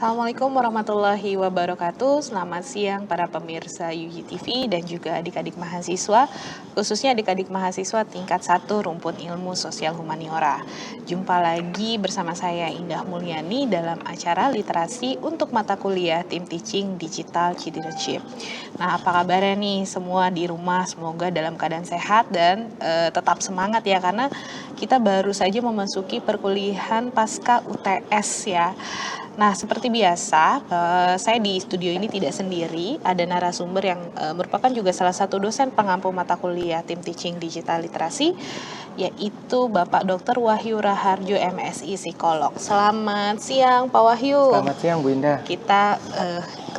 Assalamualaikum warahmatullahi wabarakatuh. Selamat siang para pemirsa UJ TV dan juga adik-adik mahasiswa, khususnya adik-adik mahasiswa tingkat 1 Rumpun Ilmu Sosial Humaniora. Jumpa lagi bersama saya Indah Mulyani dalam acara literasi untuk mata kuliah Tim Teaching Digital Citizenship. Nah, apa kabarnya nih semua di rumah? Semoga dalam keadaan sehat dan tetap semangat ya, karena kita baru saja memasuki perkuliahan pasca UTS ya. Nah, seperti biasa, saya di studio ini tidak sendiri, ada narasumber yang merupakan juga salah satu dosen pengampu mata kuliah Tim Teaching Digital Literasi, yaitu Bapak Dr. Wahyu Raharjo, MSI Psikolog. Selamat siang, Pak Wahyu. Selamat siang, Bu Indah. Kita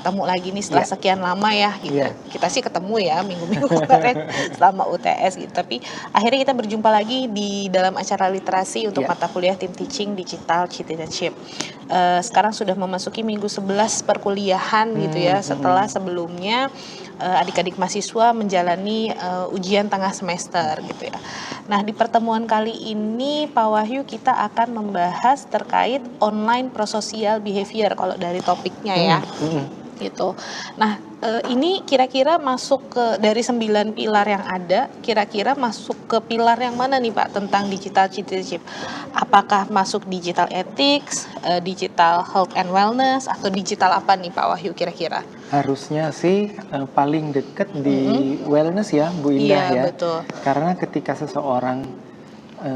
ketemu lagi nih setelah sekian lama ya, gitu. Kita sih ketemu ya minggu-minggu kemarin selama UTS gitu, tapi akhirnya kita berjumpa lagi di dalam acara literasi untuk mata kuliah Tim Teaching Digital Citizenship. Sekarang sudah memasuki minggu 11 perkuliahan gitu ya, setelah sebelumnya adik-adik mahasiswa menjalani ujian tengah semester gitu ya. Nah, di pertemuan kali ini Pak Wahyu kita akan membahas terkait online prosocial behavior kalau dari topiknya ya. Gitu. Nah, ini kira-kira masuk ke dari 9 pilar yang ada, kira-kira masuk ke pilar yang mana nih Pak tentang digital citizenship? Apakah masuk digital ethics, digital health and wellness, atau digital apa nih Pak Wahyu kira-kira? Harusnya sih paling dekat di wellness ya, Bu Indah ya. Betul. Karena ketika seseorang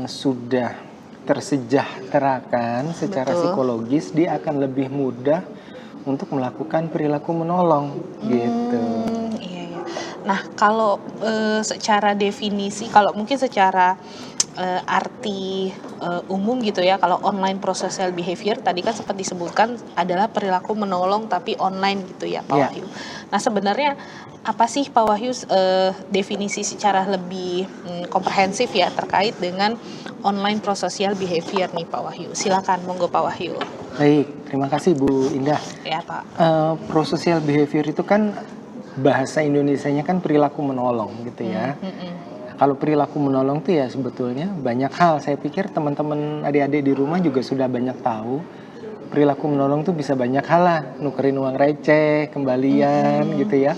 sudah tersejahterakan secara psikologis, dia akan lebih mudah untuk melakukan perilaku menolong gitu. Iya. Nah, kalau secara definisi, kalau mungkin secara arti umum gitu ya, kalau online prosocial behavior tadi kan sempat disebutkan adalah perilaku menolong tapi online gitu ya Pak Wahyu. Nah, sebenarnya apa sih Pak Wahyu definisi secara lebih komprehensif ya terkait dengan online prosocial behavior nih Pak Wahyu? Silakan, monggo Pak Wahyu. Baik, terima kasih Bu Indah. Ya Pak. Prosocial behavior itu kan bahasa Indonesianya kan perilaku menolong gitu ya. Kalau perilaku menolong tuh ya sebetulnya banyak hal. Saya pikir teman-teman adik-adik di rumah juga sudah banyak tahu. Perilaku menolong tuh bisa banyak hal lah. Nukerin uang receh, kembalian gitu ya.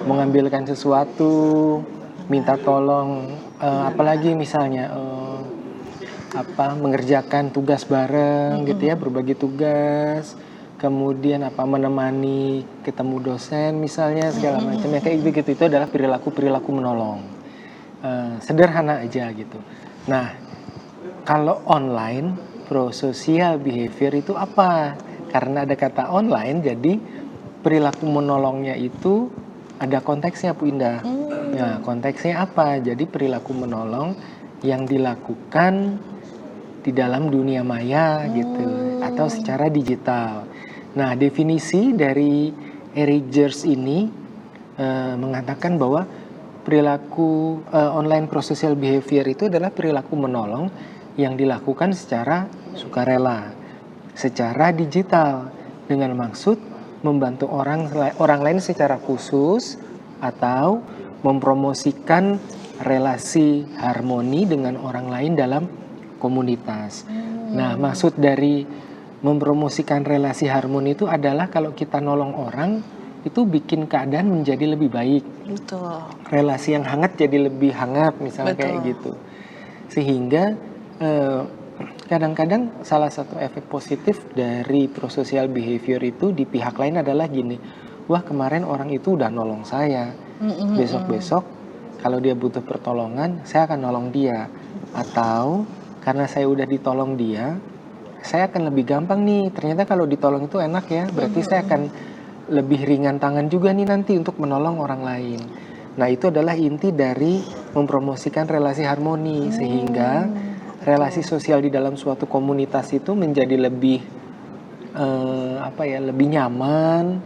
Mengambilkan sesuatu, minta tolong. Apalagi misalnya mengerjakan tugas bareng gitu ya, berbagi tugas. Kemudian menemani ketemu dosen misalnya segala macam ya kayak gitu. Itu adalah perilaku menolong. Sederhana aja gitu. Nah, kalau online prosocial behavior itu apa? Karena ada kata online, jadi perilaku menolongnya itu ada konteksnya Bu Indah. Nah, konteksnya apa? Jadi perilaku menolong yang dilakukan di dalam dunia maya gitu, atau secara digital. Nah, definisi dari Eric Gers ini mengatakan bahwa perilaku online prosocial behavior itu adalah perilaku menolong yang dilakukan secara sukarela, secara digital, dengan maksud membantu orang lain secara khusus atau mempromosikan relasi harmoni dengan orang lain dalam komunitas. Nah, maksud dari mempromosikan relasi harmoni itu adalah kalau kita nolong orang, itu bikin keadaan menjadi lebih baik. Betul. Relasi yang hangat jadi lebih hangat misalnya kayak gitu. Sehingga kadang-kadang salah satu efek positif dari prosocial behavior itu di pihak lain adalah gini. Wah, kemarin orang itu udah nolong saya. Besok-besok kalau dia butuh pertolongan, saya akan nolong dia. Atau karena saya udah ditolong dia, saya akan lebih gampang nih. Ternyata kalau ditolong itu enak ya. Berarti saya akan lebih ringan tangan juga nih nanti untuk menolong orang lain. Nah, itu adalah inti dari mempromosikan relasi harmoni, sehingga relasi sosial di dalam suatu komunitas itu menjadi lebih lebih nyaman,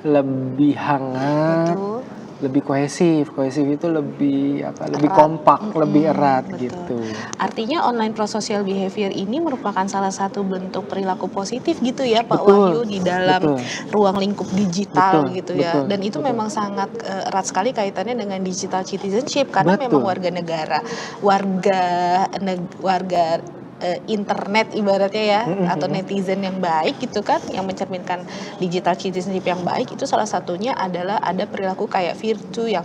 lebih hangat, lebih kohesif. Kohesif itu lebih lebih kompak, lebih erat gitu. Artinya online prosocial behavior ini merupakan salah satu bentuk perilaku positif gitu ya Pak Wahyu di dalam ruang lingkup digital gitu ya. Dan itu memang sangat erat sekali kaitannya dengan digital citizenship karena memang warga negara internet ibaratnya ya, atau netizen yang baik gitu kan, yang mencerminkan digital citizenship yang baik, itu salah satunya adalah ada perilaku kayak virtue yang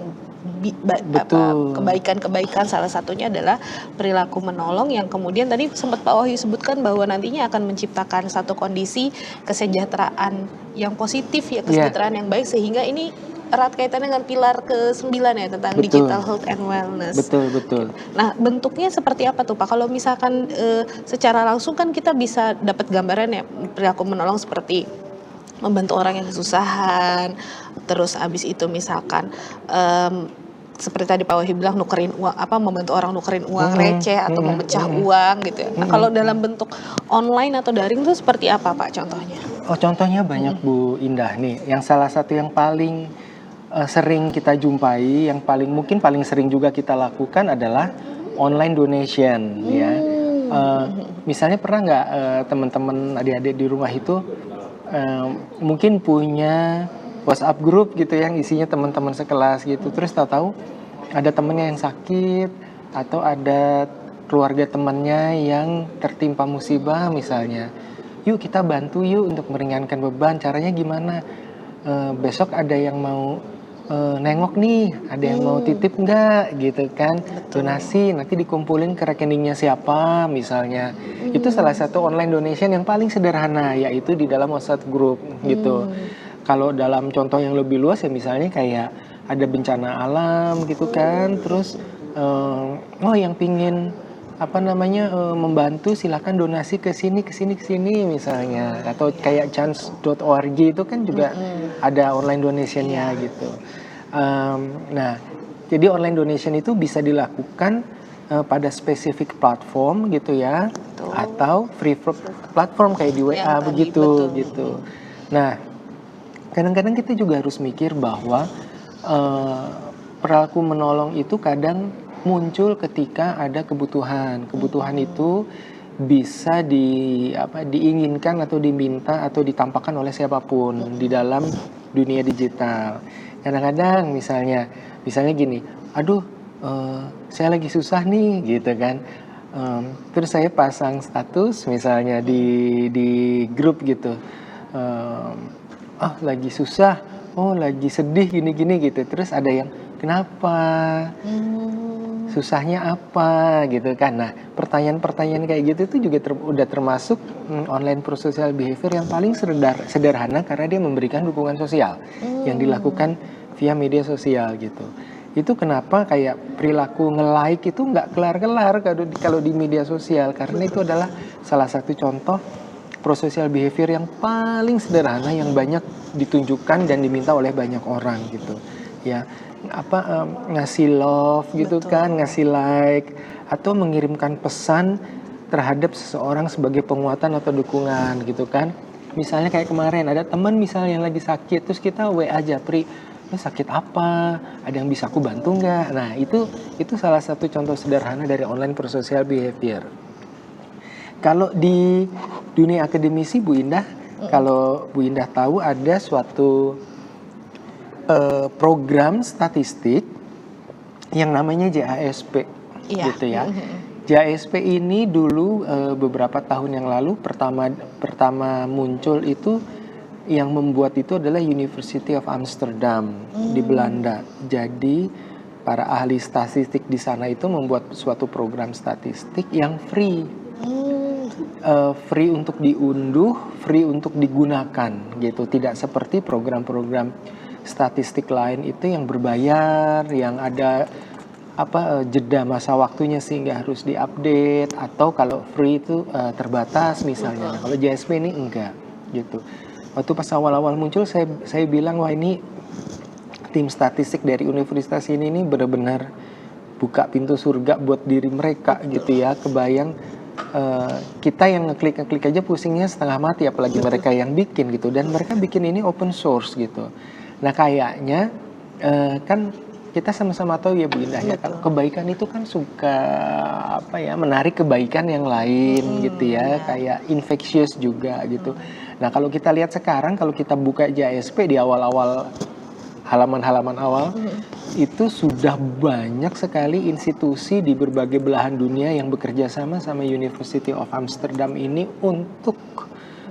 kebaikan-kebaikan. Salah satunya adalah perilaku menolong, yang kemudian tadi sempat Pak Wahyu sebutkan bahwa nantinya akan menciptakan satu kondisi kesejahteraan yang positif ya, kesejahteraan yang baik, sehingga ini erat kaitannya dengan pilar ke-9 ya, tentang digital health and wellness. Betul. Nah, bentuknya seperti apa tuh Pak? Kalau misalkan secara langsung kan kita bisa dapat gambaran ya, perilaku menolong seperti membantu orang yang kesusahan, terus abis itu misalkan seperti tadi Pak Wahyu bilang nukerin uang, membantu orang nukerin uang receh atau memecah uang gitu ya. Nah, kalau dalam bentuk online atau daring itu seperti apa Pak contohnya? Contohnya banyak Bu Indah nih. Yang salah satu yang paling sering kita jumpai, yang paling sering juga kita lakukan adalah online donation ya. Misalnya pernah nggak teman-teman adik-adik di rumah itu mungkin punya WhatsApp group gitu yang isinya teman-teman sekelas gitu, terus tahu-tahu ada temennya yang sakit atau ada keluarga temannya yang tertimpa musibah misalnya, yuk kita bantu yuk untuk meringankan beban. Caranya gimana? Besok ada yang mau nengok nih, ada yang mau titip nggak gitu kan? Donasi, nanti dikumpulin ke rekeningnya siapa misalnya. Itu salah satu online donation yang paling sederhana, yaitu di dalam WhatsApp group gitu. Kalau dalam contoh yang lebih luas ya misalnya kayak ada bencana alam gitu kan, terus yang pingin membantu, silakan donasi ke sini misalnya, atau kayak chance.org itu kan juga ada online donationnya gitu. Nah, jadi online donation itu bisa dilakukan pada spesifik platform gitu ya, atau free platform kayak di WA begitu gitu. Nah, kadang-kadang kita juga harus mikir bahwa perilaku menolong itu kadang muncul ketika ada kebutuhan. Kebutuhan itu bisa diinginkan atau diminta atau ditampakkan oleh siapapun di dalam dunia digital. Kadang-kadang misalnya gini, aduh saya lagi susah nih gitu kan. Terus saya pasang status misalnya di grup gitu. Lagi susah, lagi sedih gini-gini gitu. Terus ada yang kenapa? Susahnya apa gitu kan. Nah, pertanyaan-pertanyaan kayak gitu itu juga udah termasuk online prosocial behavior yang paling sederhana karena dia memberikan dukungan sosial yang dilakukan via media sosial gitu. Itu kenapa kayak perilaku nge-like itu nggak kelar-kelar kalau di media sosial, karena itu adalah salah satu contoh prosocial behavior yang paling sederhana yang banyak ditunjukkan dan diminta oleh banyak orang gitu ya. Ngasih love gitu kan, ngasih like, atau mengirimkan pesan terhadap seseorang sebagai penguatan atau dukungan gitu kan. Misalnya kayak kemarin ada teman misalnya yang lagi sakit, terus kita WA japri, sakit apa? Ada yang bisa aku bantu nggak? Nah itu salah satu contoh sederhana dari online prosocial behavior. Kalau di dunia akademisi Bu Indah, kalau Bu Indah tahu ada suatu program statistik yang namanya JASP gitu ya. JASP ini dulu beberapa tahun yang lalu pertama muncul itu, yang membuat itu adalah University of Amsterdam di Belanda. Jadi para ahli statistik di sana itu membuat suatu program statistik yang free. Free untuk diunduh, free untuk digunakan gitu. Tidak seperti program-program statistik lain itu yang berbayar, yang ada jeda masa waktunya sehingga harus diupdate, atau kalau free itu terbatas misalnya. Nah, kalau JSP ini enggak gitu. Waktu pas awal-awal muncul saya bilang, wah ini tim statistik dari universitas ini benar-benar buka pintu surga buat diri mereka gitu ya. Kebayang kita yang ngeklik aja pusingnya setengah mati, apalagi mereka yang bikin gitu, dan mereka bikin ini open source gitu. Nah kayaknya kan kita sama-sama tahu ya Bu Indah ya, kalau kebaikan itu kan suka menarik kebaikan yang lain gitu ya, kayak infectious juga gitu. Nah kalau kita lihat sekarang, kalau kita buka JASP di awal-awal halaman-halaman awal, itu sudah banyak sekali institusi di berbagai belahan dunia yang bekerja sama University of Amsterdam ini untuk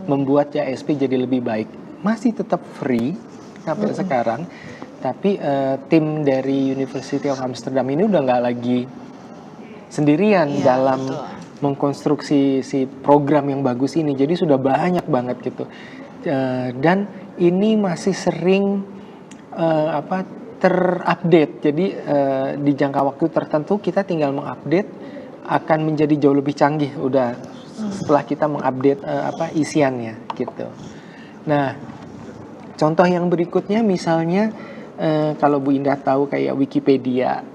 membuat JSP jadi lebih baik. Masih tetap free sampai sekarang, tapi tim dari University of Amsterdam ini udah nggak lagi sendirian dalam mengkonstruksi si program yang bagus ini. Jadi sudah banyak banget gitu. Dan ini masih sering terupdate. Jadi di jangka waktu tertentu kita tinggal mengupdate, akan menjadi jauh lebih canggih udah setelah kita mengupdate isiannya gitu. Nah, contoh yang berikutnya misalnya kalau Bu Indah tahu kayak Wikipedia,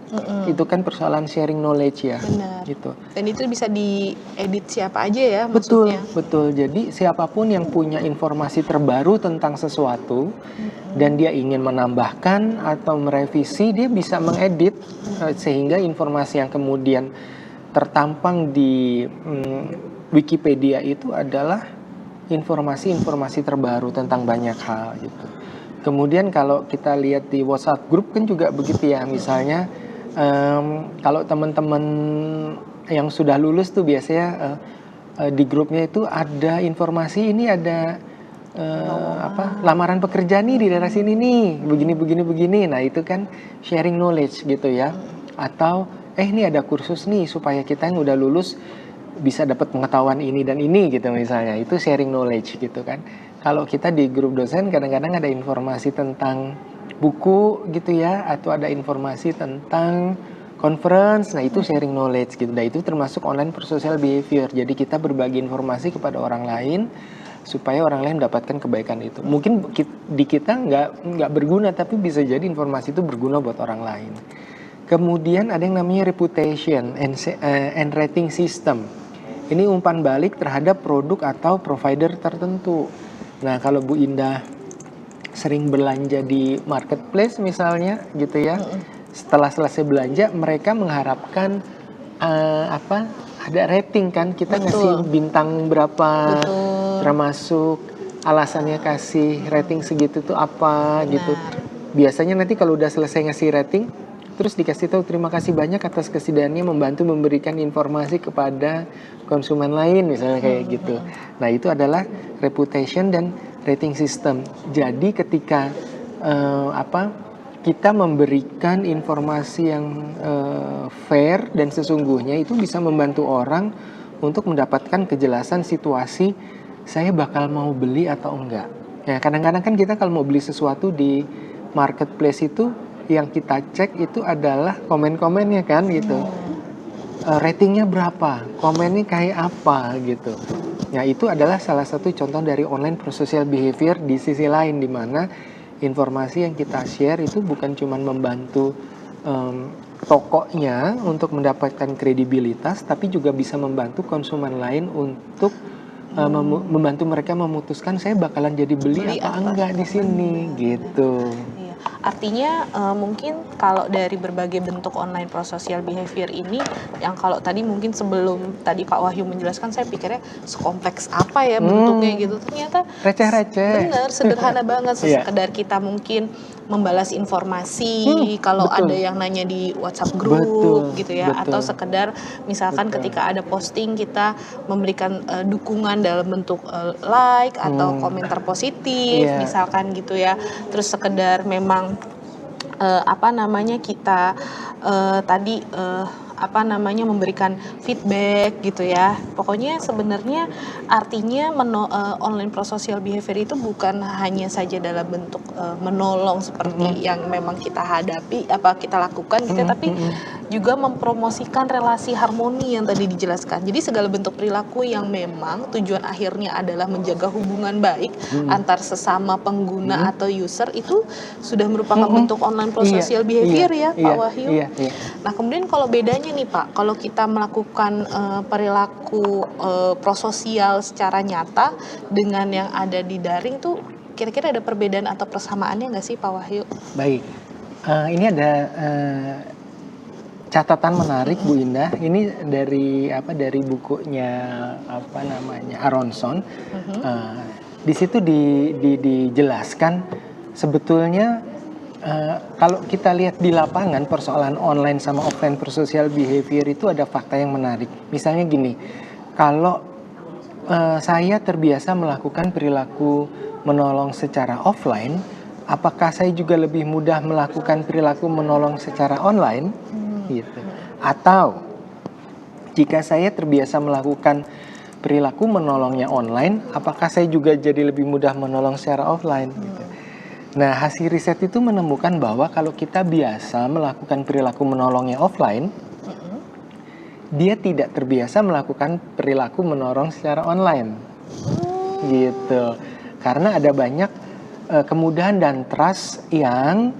itu kan persoalan sharing knowledge ya. Benar. Gitu. Dan itu bisa diedit siapa aja ya maksudnya. Betul, betul. Jadi siapapun yang punya informasi terbaru tentang sesuatu dan dia ingin menambahkan atau merevisi, dia bisa mengedit sehingga informasi yang kemudian tertampang di Wikipedia itu adalah informasi-informasi terbaru tentang banyak hal gitu. Kemudian kalau kita lihat di WhatsApp group kan juga begitu ya, misalnya kalau teman-teman yang sudah lulus tuh biasanya di grupnya itu ada informasi, ini ada lamaran pekerjaan nih di daerah sini nih, begini. Nah itu kan sharing knowledge gitu ya. Atau ini ada kursus nih supaya kita yang udah lulus bisa dapat pengetahuan ini dan ini gitu misalnya. Itu sharing knowledge gitu kan. Kalau kita di grup dosen kadang-kadang ada informasi tentang buku gitu ya, atau ada informasi tentang conference, nah itu sharing knowledge gitu. Nah itu termasuk online prosocial behavior. Jadi kita berbagi informasi kepada orang lain supaya orang lain mendapatkan kebaikan itu. Mungkin di kita nggak berguna, tapi bisa jadi informasi itu berguna buat orang lain. Kemudian ada yang namanya reputation and rating system. Ini umpan balik terhadap produk atau provider tertentu. Nah, kalau Bu Indah sering belanja di marketplace misalnya gitu ya, setelah selesai belanja mereka mengharapkan ada rating kan, kita ngasih bintang berapa, termasuk alasannya kasih rating segitu tuh apa. Gitu. Biasanya nanti kalau udah selesai ngasih rating, terus dikasih tahu terima kasih banyak atas kesediaannya membantu memberikan informasi kepada konsumen lain misalnya kayak gitu. Nah itu adalah reputation dan rating system. Jadi ketika kita memberikan informasi yang fair dan sesungguhnya, itu bisa membantu orang untuk mendapatkan kejelasan situasi saya bakal mau beli atau enggak. Ya kadang-kadang kan kita kalau mau beli sesuatu di marketplace itu yang kita cek itu adalah komen-komennya kan gitu. Ratingnya berapa, komennya kayak apa gitu. Ya itu adalah salah satu contoh dari online prosocial behavior di sisi lain, di mana informasi yang kita share itu bukan cuma membantu tokonya untuk mendapatkan kredibilitas, tapi juga bisa membantu konsumen lain untuk membantu mereka memutuskan saya bakalan jadi beli apa enggak di sini gitu. Artinya mungkin kalau dari berbagai bentuk online prosocial behavior ini, yang kalau tadi mungkin sebelum tadi Pak Wahyu menjelaskan, saya pikirnya sekompleks apa ya bentuknya gitu. Ternyata receh-receh. Bener, sederhana banget. Sekedar kita mungkin membalas informasi kalau ada yang nanya di WhatsApp group gitu ya. Atau sekedar misalkan ketika ada posting kita memberikan dukungan dalam bentuk like atau komentar positif misalkan gitu ya. Terus sekedar memang kita tadi memberikan feedback gitu ya. Pokoknya sebenarnya artinya online prosocial behavior itu bukan hanya saja dalam bentuk menolong seperti yang memang kita hadapi, kita lakukan gitu, tapi juga mempromosikan relasi harmoni yang tadi dijelaskan. Jadi segala bentuk perilaku yang memang tujuan akhirnya adalah menjaga hubungan baik antar sesama pengguna atau user, itu sudah merupakan bentuk online prosocial behavior ya Pak Wahyu. Nah kemudian kalau bedanya nih Pak, kalau kita melakukan perilaku prososial secara nyata dengan yang ada di daring tuh, kira-kira ada perbedaan atau persamaannya nggak sih Pak Wahyu? Baik, ini ada catatan menarik Bu Indah. Ini dari bukunya Aronson. Di situ dijelaskan sebetulnya kalau kita lihat di lapangan persoalan online sama offline prosocial behavior itu ada fakta yang menarik. Misalnya gini, kalau saya terbiasa melakukan perilaku menolong secara offline, apakah saya juga lebih mudah melakukan perilaku menolong secara online? Gitu. Atau jika saya terbiasa melakukan perilaku menolongnya online, apakah saya juga jadi lebih mudah menolong secara offline? Gitu. Nah, hasil riset itu menemukan bahwa kalau kita biasa melakukan perilaku menolongnya offline, dia tidak terbiasa melakukan perilaku menolong secara online. Gitu. Karena ada banyak kemudahan dan trust yang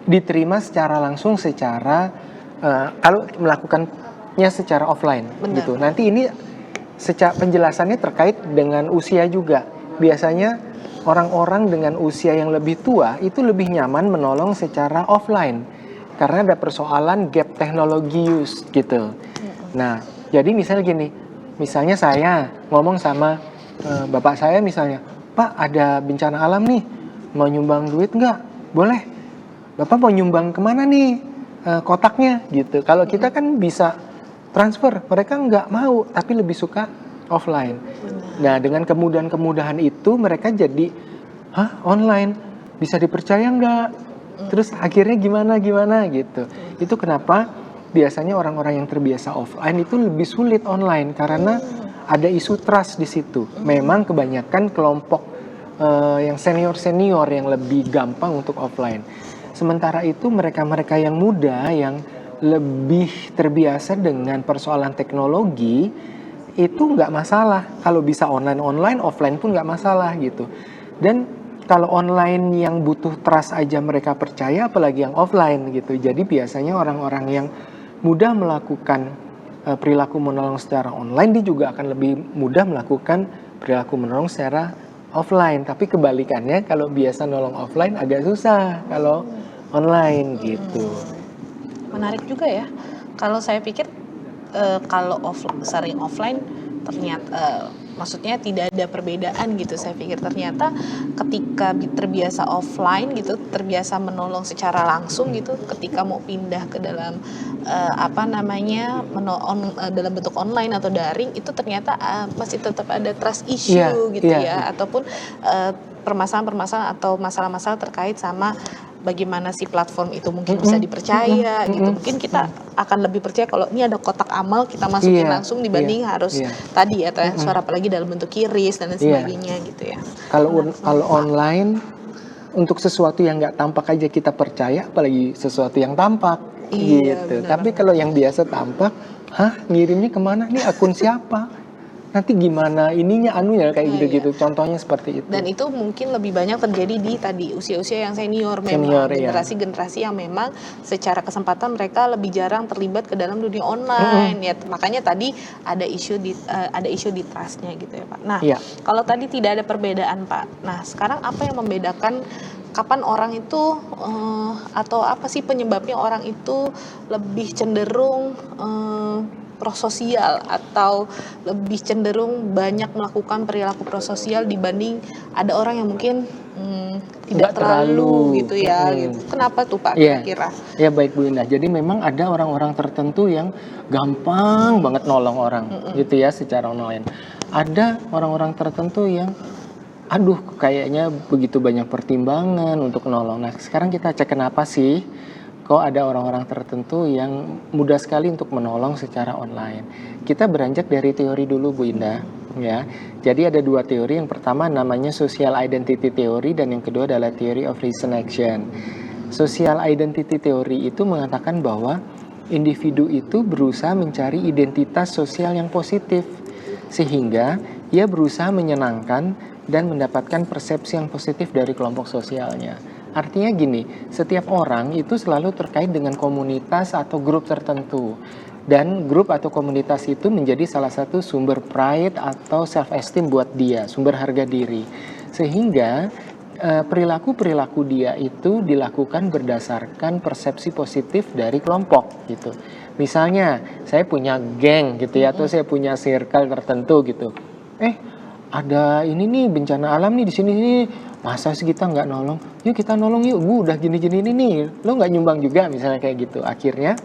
diterima secara langsung kalau melakukannya secara offline. Benar. Gitu. Nanti ini secara penjelasannya terkait dengan usia juga. Biasanya orang-orang dengan usia yang lebih tua itu lebih nyaman menolong secara offline karena ada persoalan gap teknologi use gitu. Nah, jadi misalnya gini, misalnya saya ngomong sama bapak saya misalnya, Pak ada bencana alam nih, mau nyumbang duit nggak? Boleh. Bapak mau nyumbang kemana nih kotaknya gitu. Kalau kita kan bisa transfer, mereka nggak mau tapi lebih suka offline. Nah, dengan kemudahan-kemudahan itu mereka jadi, online bisa dipercaya nggak? Terus akhirnya gimana gitu. Itu kenapa biasanya orang-orang yang terbiasa offline itu lebih sulit online karena ada isu trust di situ. Memang kebanyakan kelompok yang senior-senior yang lebih gampang untuk offline. Sementara itu mereka-mereka yang muda yang lebih terbiasa dengan persoalan teknologi itu nggak masalah. Kalau bisa online, offline pun nggak masalah gitu. Dan kalau online yang butuh trust aja mereka percaya, apalagi yang offline gitu. Jadi biasanya orang-orang yang mudah melakukan perilaku menolong secara online, dia juga akan lebih mudah melakukan perilaku menolong secara offline. Tapi kebalikannya, kalau biasa nolong offline agak susah kalau online gitu. Menarik juga ya. Kalau saya pikir kalau sering offline ternyata maksudnya tidak ada perbedaan gitu. Saya pikir ternyata ketika terbiasa offline gitu, terbiasa menolong secara langsung gitu, ketika mau pindah ke dalam dalam bentuk online atau daring itu ternyata masih tetap ada trust issue gitu ya, ataupun permasalahan-permasalahan atau masalah-masalah terkait sama bagaimana si platform itu mungkin bisa dipercaya gitu. Mungkin kita akan lebih percaya kalau ini ada kotak amal kita masukin langsung dibanding harus tadi ya transfer apalagi dalam bentuk QRIS dan lain sebagainya gitu ya. Kalau online untuk sesuatu yang nggak tampak aja kita percaya, apalagi sesuatu yang tampak gitu. Tapi kalau yang biasa tampak, ngirimnya kemana nih, akun siapa? Nanti gimana ininya anunya kayak gitu-gitu. Contohnya seperti itu. Dan itu mungkin lebih banyak terjadi di tadi usia-usia yang senior memang generasi-generasi yang memang secara kesempatan mereka lebih jarang terlibat ke dalam dunia online ya. Makanya tadi ada isu di trustnya gitu ya Pak. Nah, kalau tadi tidak ada perbedaan Pak. Nah, sekarang apa yang membedakan kapan orang itu atau apa sih penyebabnya orang itu lebih cenderung prososial atau lebih cenderung banyak melakukan perilaku prososial dibanding ada orang yang mungkin tidak terlalu gitu ya gitu. Kenapa tuh Pak kira-kira? Ya baik Bu Indah. Jadi memang ada orang-orang tertentu yang gampang banget nolong orang gitu ya secara online. Ada orang-orang tertentu yang kayaknya begitu banyak pertimbangan untuk nolong. Nah, sekarang kita cek kenapa sih kok ada orang-orang tertentu yang mudah sekali untuk menolong secara online. Kita beranjak dari teori dulu Bu Indah ya. Jadi ada dua teori, yang pertama namanya social identity theory dan yang kedua adalah theory of recent action. Social identity theory itu mengatakan bahwa individu itu berusaha mencari identitas sosial yang positif sehingga ia berusaha menyenangkan dan mendapatkan persepsi yang positif dari kelompok sosialnya. Artinya gini, setiap orang itu selalu terkait dengan komunitas atau grup tertentu. Dan grup atau komunitas itu menjadi salah satu sumber pride atau self-esteem buat dia, sumber harga diri. Sehingga perilaku-perilaku dia itu dilakukan berdasarkan persepsi positif dari kelompok gitu. Misalnya, saya punya geng gitu ya, atau saya punya circle tertentu gitu. ada ini nih bencana alam nih di sini nih, masa sih kita nggak nolong? Yuk kita nolong yuk, gue udah gini-gini ini nih, lo nggak nyumbang juga misalnya kayak gitu. Akhirnya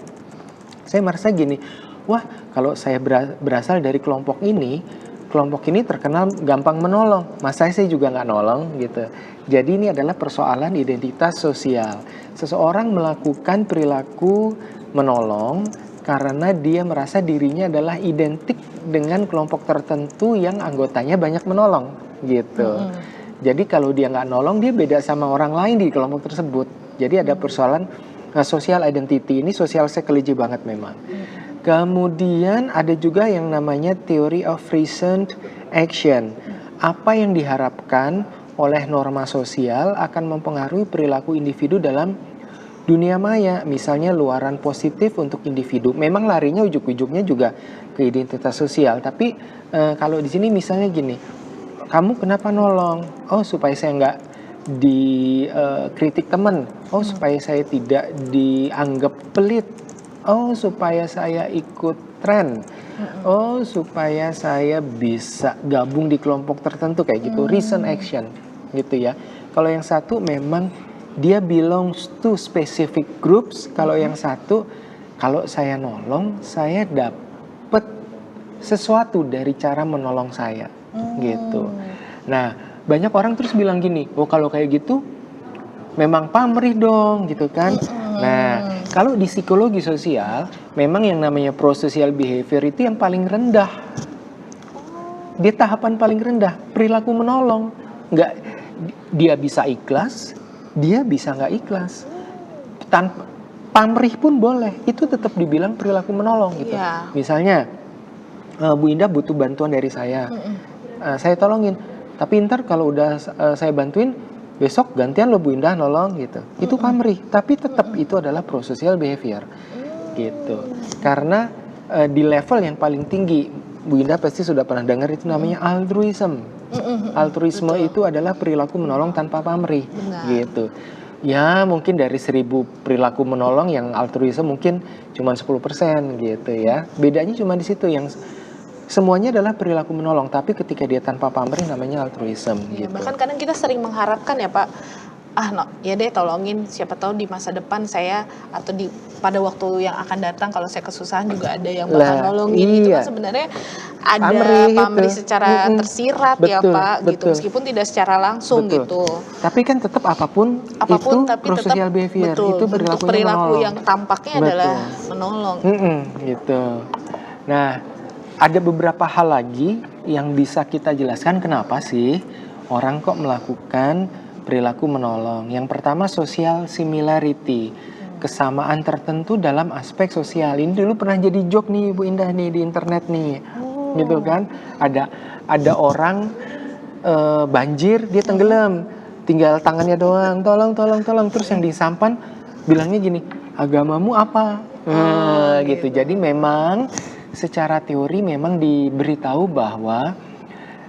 saya merasa gini, wah kalau saya berasal dari kelompok ini terkenal gampang menolong, masa saya juga nggak nolong gitu. Jadi ini adalah persoalan identitas sosial. Seseorang melakukan perilaku menolong karena dia merasa dirinya adalah identik dengan kelompok tertentu yang anggotanya banyak menolong gitu. Jadi kalau dia nggak nolong, dia beda sama orang lain di kelompok tersebut. Jadi ada persoalan social identity, ini social psychology banget memang. Kemudian ada juga yang namanya theory of recent action. Apa yang diharapkan oleh norma sosial akan mempengaruhi perilaku individu dalam dunia maya, misalnya luaran positif untuk individu. Memang larinya ujuk-ujuknya juga ke identitas sosial, tapi kalau di sini misalnya gini, kamu kenapa nolong? Oh supaya saya nggak dikritik teman. Oh supaya saya tidak dianggap pelit. Oh supaya saya ikut tren. Oh supaya saya bisa gabung di kelompok tertentu kayak gitu. Recent action gitu ya. Kalau yang satu memang dia belongs to specific groups. Kalau yang satu, kalau saya nolong, saya dapat sesuatu dari cara menolong saya, gitu. Nah, banyak orang terus bilang gini, oh kalau kayak gitu, memang pamrih dong, gitu kan. Nah, kalau di psikologi sosial, memang yang namanya prosocial behavior itu yang paling rendah. Di tahapan paling rendah, perilaku menolong. Nggak, dia bisa ikhlas, dia bisa nggak ikhlas, tanpa pamrih pun boleh, itu tetap dibilang perilaku menolong gitu. Misalnya Bu Indah butuh bantuan dari saya tolongin, tapi ntar kalau udah saya bantuin, besok gantian lo Bu Indah nolong gitu. Itu pamrih, tapi tetap itu adalah prosocial behavior gitu. Karena di level yang paling tinggi, Bu Indah pasti sudah pernah dengar itu namanya altruism. Altruisme itu adalah perilaku menolong tanpa pamrih. Gitu. Ya mungkin dari 1000 perilaku menolong yang altruisme mungkin cuma 10% gitu ya. Bedanya cuma di situ, yang semuanya adalah perilaku menolong, tapi ketika dia tanpa pamrih namanya altruism gitu. Bahkan kadang kita sering mengharapkan ya Pak, ya deh tolongin, siapa tahu di masa depan saya atau pada waktu yang akan datang kalau saya kesusahan juga ada yang bakal nolongin. Itu kan sebenarnya ada pamrih secara tersirat ya Pak, gitu, meskipun tidak secara langsung gitu. Tapi kan tetap apapun itu tapi prosocial behavior, itu perilaku yang tampaknya adalah menolong. Gitu. Nah, ada beberapa hal lagi yang bisa kita jelaskan kenapa sih orang kok melakukan perilaku menolong. Yang pertama social similarity, kesamaan tertentu dalam aspek sosial. Ini dulu pernah jadi joke nih Bu Indah nih di internet nih, gitu kan? Ada orang banjir, dia tenggelam, tinggal tangannya doang, tolong. Terus yang di sampan bilangnya gini, agamamu apa? Gitu. Jadi memang secara teori memang diberitahu bahwa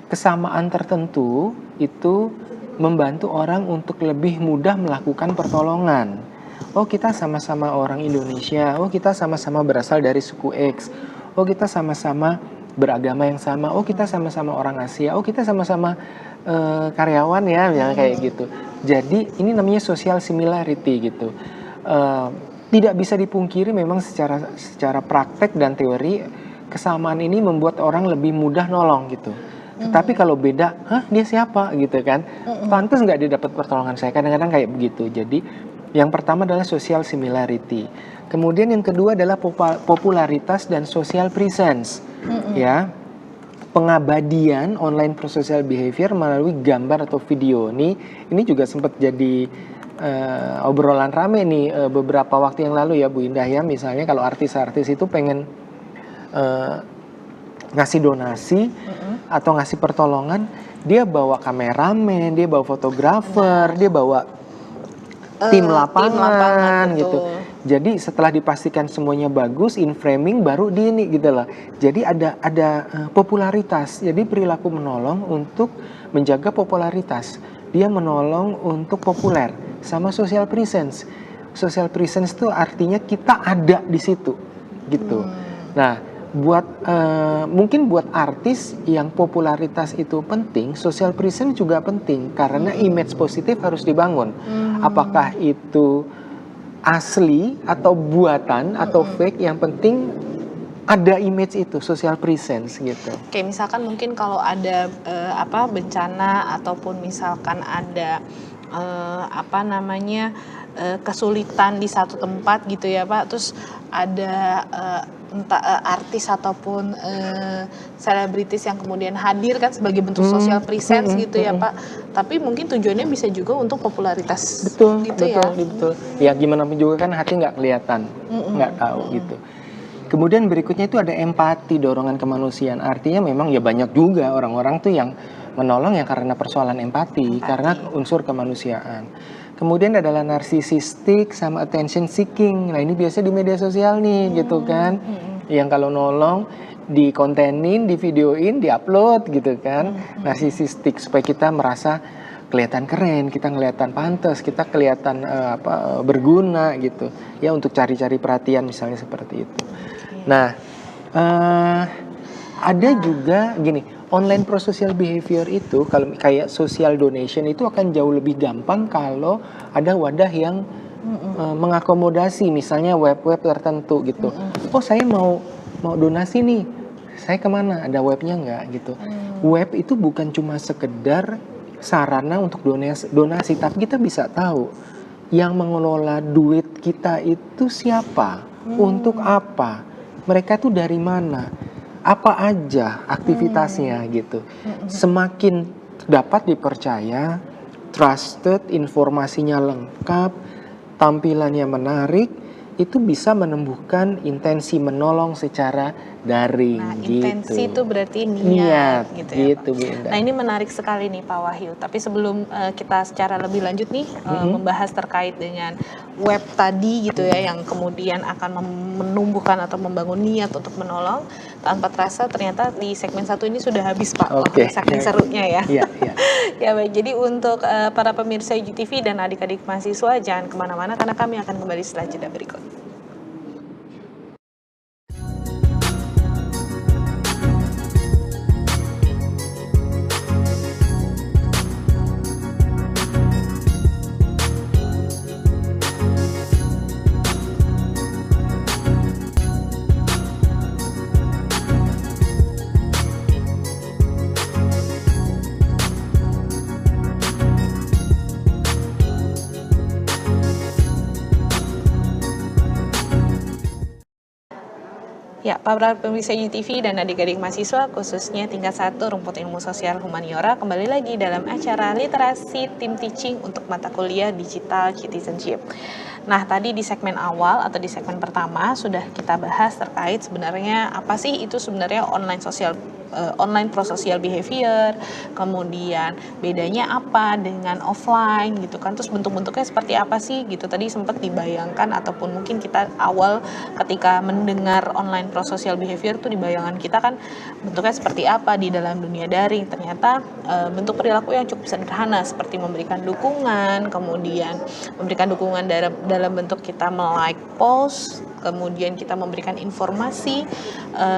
kesamaan tertentu itu membantu orang untuk lebih mudah melakukan pertolongan. Oh kita sama-sama orang Indonesia, oh kita sama-sama berasal dari suku X, oh kita sama-sama beragama yang sama, oh kita sama-sama orang Asia, oh kita sama-sama karyawan ya, misalnya kayak gitu. Jadi ini namanya social similarity gitu. Tidak bisa dipungkiri memang secara praktek dan teori kesamaan ini membuat orang lebih mudah nolong gitu. Tetapi kalau beda, dia siapa gitu kan? Pantas nggak dia dapat pertolongan saya? Kadang-kadang kayak begitu. Jadi yang pertama adalah social similarity. Kemudian yang kedua adalah popularitas dan social presence. Ya, pengabadian online prosocial behavior melalui gambar atau video. Ini juga sempat jadi obrolan rame nih beberapa waktu yang lalu ya Bu Indah ya. Misalnya kalau artis-artis itu pengen ngasih donasi atau ngasih pertolongan, dia bawa kameramen, dia bawa fotografer, dia bawa tim lapangan gitu. Jadi setelah dipastikan semuanya bagus, in framing baru di ini gitu lah. Jadi ada popularitas. Jadi perilaku menolong untuk menjaga popularitas. Dia menolong untuk populer. Sama social presence. Social presence itu artinya kita ada di situ gitu. Nah, mungkin buat artis yang popularitas itu penting, social presence juga penting karena image positif harus dibangun. Apakah itu asli atau buatan atau fake, yang penting ada image itu, social presence gitu. Kayak misalkan mungkin kalau ada bencana ataupun misalkan ada kesulitan di satu tempat gitu ya Pak, terus ada artis ataupun selebritis yang kemudian hadir kan sebagai bentuk social presence gitu ya Pak, tapi mungkin tujuannya bisa juga untuk popularitas betul. Ya gimana pun juga kan hati nggak kelihatan, nggak tahu gitu. Kemudian berikutnya itu ada empati, dorongan kemanusiaan. Artinya memang ya banyak juga orang-orang tuh yang menolong yang karena persoalan empati. Karena unsur kemanusiaan. Kemudian adalah narsisistik sama attention seeking. Nah ini biasa di media sosial nih gitu kan. Yang kalau nolong dikontenin, divideoin, diupload gitu kan. Narsisistik supaya kita merasa kelihatan keren, kita kelihatan pantas, kita kelihatan berguna gitu. Ya untuk cari-cari perhatian misalnya seperti itu. Nah, ada juga gini, online pro-social behavior itu kalau kayak social donation itu akan jauh lebih gampang kalau ada wadah yang mengakomodasi, misalnya web-web tertentu gitu. Oh saya mau donasi nih, saya kemana? Ada webnya nggak gitu. Web itu bukan cuma sekedar sarana untuk donasi, tapi kita bisa tahu yang mengelola duit kita itu siapa, untuk apa. Mereka tuh dari mana, apa aja aktivitasnya gitu. Semakin dapat dipercaya, trusted, informasinya lengkap, tampilannya menarik, itu bisa menumbuhkan intensi menolong secara daring. Nah, gitu. intensi itu berarti niat gitu ya gitu, Pak. Nah ini menarik sekali nih Pak Wahyu. Tapi sebelum kita secara lebih lanjut nih membahas terkait dengan web tadi gitu ya, yang kemudian akan menumbuhkan atau membangun niat untuk menolong, tanpa terasa ternyata di segmen 1 ini sudah habis Pak. Oke. Saking serunya ya. Iya. Ya baik, jadi untuk para pemirsa UGTV dan adik-adik mahasiswa jangan kemana-mana karena kami akan kembali setelah jeda berikut. Ya, para pemirsa UTV dan adik-adik mahasiswa, khususnya tingkat 1 Rumput Ilmu Sosial Humaniora, kembali lagi dalam acara literasi tim teaching untuk mata kuliah Digital Citizenship. Nah, tadi di segmen awal atau di segmen pertama sudah kita bahas terkait sebenarnya apa sih itu sebenarnya online pro social behavior, kemudian bedanya apa dengan offline gitu kan, terus bentuk-bentuknya seperti apa sih gitu. Tadi sempat dibayangkan ataupun mungkin kita awal ketika mendengar online pro social behavior tuh di bayangan kita kan bentuknya seperti apa di dalam dunia daring. Ternyata bentuk perilaku yang cukup sederhana seperti memberikan dukungan, kemudian memberikan dukungan dalam bentuk kita like post, kemudian kita memberikan informasi,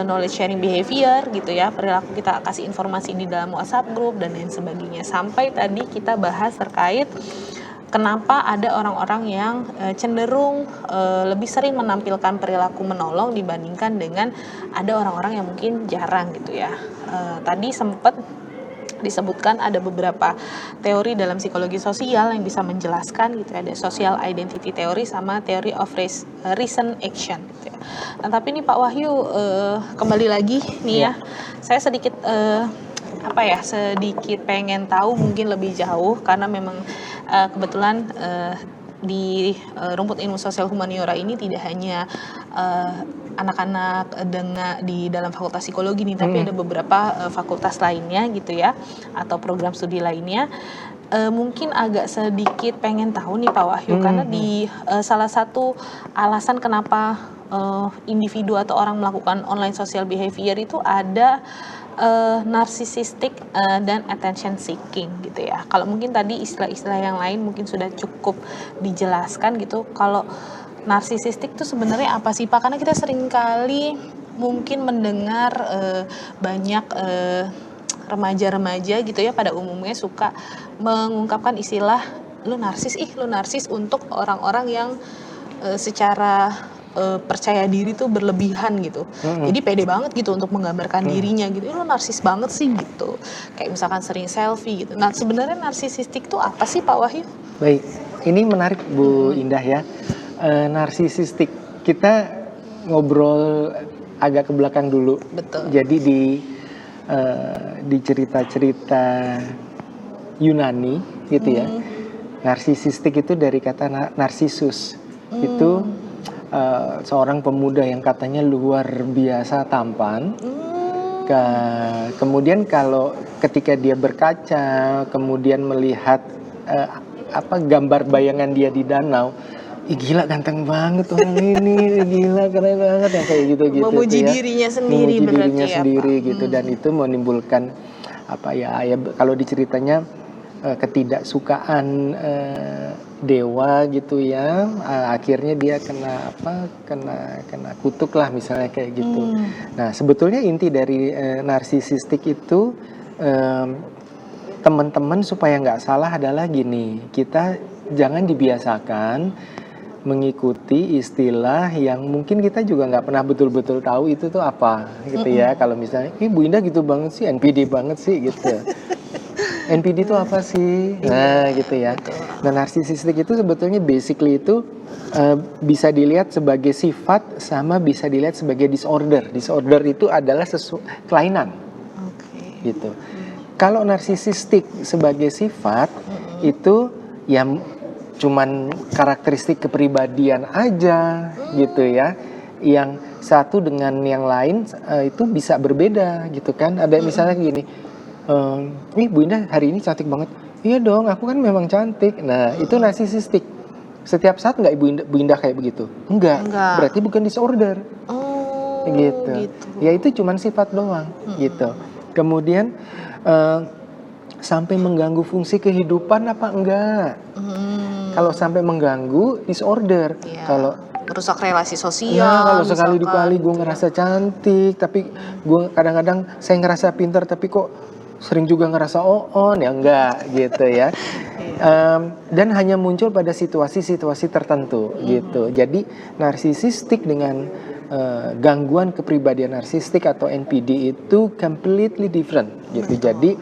knowledge sharing behavior gitu ya, perilaku kita kasih informasi di dalam WhatsApp group dan lain sebagainya. Sampai tadi kita bahas terkait kenapa ada orang-orang yang cenderung lebih sering menampilkan perilaku menolong dibandingkan dengan ada orang-orang yang mungkin jarang gitu ya. Tadi sempat disebutkan ada beberapa teori dalam psikologi sosial yang bisa menjelaskan gitu ya, ada social identity theory sama theory of recent action gitu ya. Nah, tapi nih Pak Wahyu kembali lagi nih ya, saya sedikit sedikit pengen tahu mungkin lebih jauh karena memang kebetulan di Rumput Ilmu Sosial Humaniora ini tidak hanya anak-anak di dalam fakultas psikologi nih, tapi ada beberapa fakultas lainnya gitu ya, atau program studi lainnya. Mungkin agak sedikit pengen tahu nih Pak Wahyu, karena di salah satu alasan kenapa individu atau orang melakukan online social behavior itu ada narcissistic dan attention seeking gitu ya. Kalau mungkin tadi istilah-istilah yang lain mungkin sudah cukup dijelaskan gitu. Kalau narsisistik itu sebenarnya apa sih Pak? Karena kita sering kali mungkin mendengar banyak remaja-remaja gitu ya pada umumnya suka mengungkapkan istilah lu narsis untuk orang-orang yang secara percaya diri tuh berlebihan gitu. Jadi pede banget gitu untuk menggambarkan dirinya gitu. Lu narsis banget sih gitu. Kayak misalkan sering selfie gitu. Nah, sebenarnya narsisistik tuh apa sih Pak Wahyu? Baik, ini menarik Bu Indah ya. Narsisistik, kita ngobrol agak ke belakang dulu. Betul. Jadi di cerita-cerita Yunani gitu ya, narsisistik itu dari kata narsisus. Itu seorang pemuda yang katanya luar biasa tampan. Kemudian kalau ketika dia berkaca, kemudian melihat gambar bayangan dia di danau, ih gila ganteng banget orang ini, gila keren banget ya kayak gitu Memuji ya. dirinya sendiri Memuji berarti dirinya ya, sendiri Pak. gitu, dan itu menimbulkan kalau diceritanya ketidaksukaan dewa gitu ya, akhirnya dia kena kutuk lah misalnya kayak gitu. Nah, sebetulnya inti dari narsisistik itu teman-teman supaya nggak salah adalah gini, kita jangan dibiasakan mengikuti istilah yang mungkin kita juga nggak pernah betul-betul tahu itu tuh apa gitu ya. Kalau misalnya, Bu Indah gitu banget sih, NPD banget sih gitu. NPD itu apa sih? Nah gitu ya. Nah, narsisistik itu sebetulnya basically itu bisa dilihat sebagai sifat sama bisa dilihat sebagai disorder. Disorder itu adalah kelainan. Gitu. Kalau narsisistik sebagai sifat itu ya cuman karakteristik kepribadian aja gitu ya. Yang satu dengan yang lain itu bisa berbeda gitu kan. Ada misalnya gini, nih Bu Indah hari ini cantik banget. Iya dong, aku kan memang cantik. Nah, itu narsisistik. Setiap saat nggak Bu Indah kayak begitu? Enggak. Berarti bukan disorder. Gitu. Ya itu cuman sifat doang gitu. Kemudian sampai mengganggu fungsi kehidupan apa enggak? Kalau sampai mengganggu, disorder. Kalau merusak relasi sosial. Kalau sekali-kali gue ngerasa cantik, tapi gue kadang-kadang saya ngerasa pintar, tapi kok sering juga ngerasa on ya enggak gitu ya. Dan hanya muncul pada situasi-situasi tertentu gitu. Jadi narsisistik dengan gangguan kepribadian narsistik atau NPD itu completely different gitu. Jadi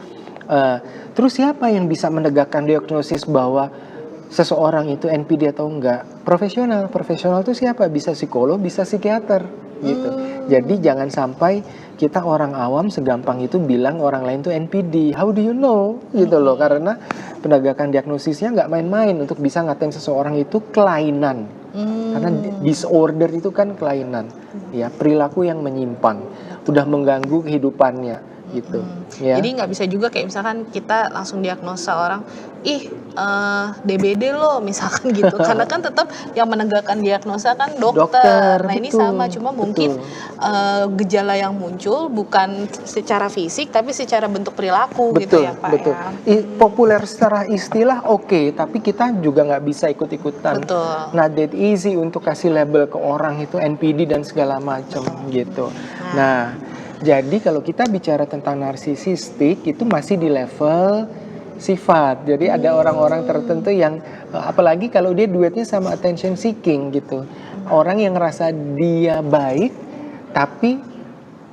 terus siapa yang bisa menegakkan diagnosis bahwa seseorang itu NPD atau enggak? Profesional itu siapa? Bisa psikolog, bisa psikiater gitu. Jadi jangan sampai kita orang awam segampang itu bilang orang lain tuh NPD. How do you know? Gitu loh. Karena penegakan diagnosisnya nggak main-main untuk bisa ngatain seseorang itu kelainan. Karena disorder itu kan kelainan, ya perilaku yang menyimpang, udah mengganggu kehidupannya gitu. Ya. Jadi nggak bisa juga kayak misalkan kita langsung diagnosa orang, DBD lo misalkan gitu, karena kan tetap yang menegakkan diagnosa kan dokter. Nah ini sama, cuma mungkin gejala yang muncul bukan secara fisik tapi secara bentuk perilaku gitu ya Pak. Betul. Populer secara istilah oke, tapi kita juga nggak bisa ikut-ikutan. Nah, that easy untuk kasih label ke orang itu NPD dan segala macam gitu. Nah, jadi kalau kita bicara tentang narsisistik itu masih di level sifat. Jadi ada orang-orang tertentu yang apalagi kalau dia duetnya sama attention seeking gitu. Orang yang ngerasa dia baik tapi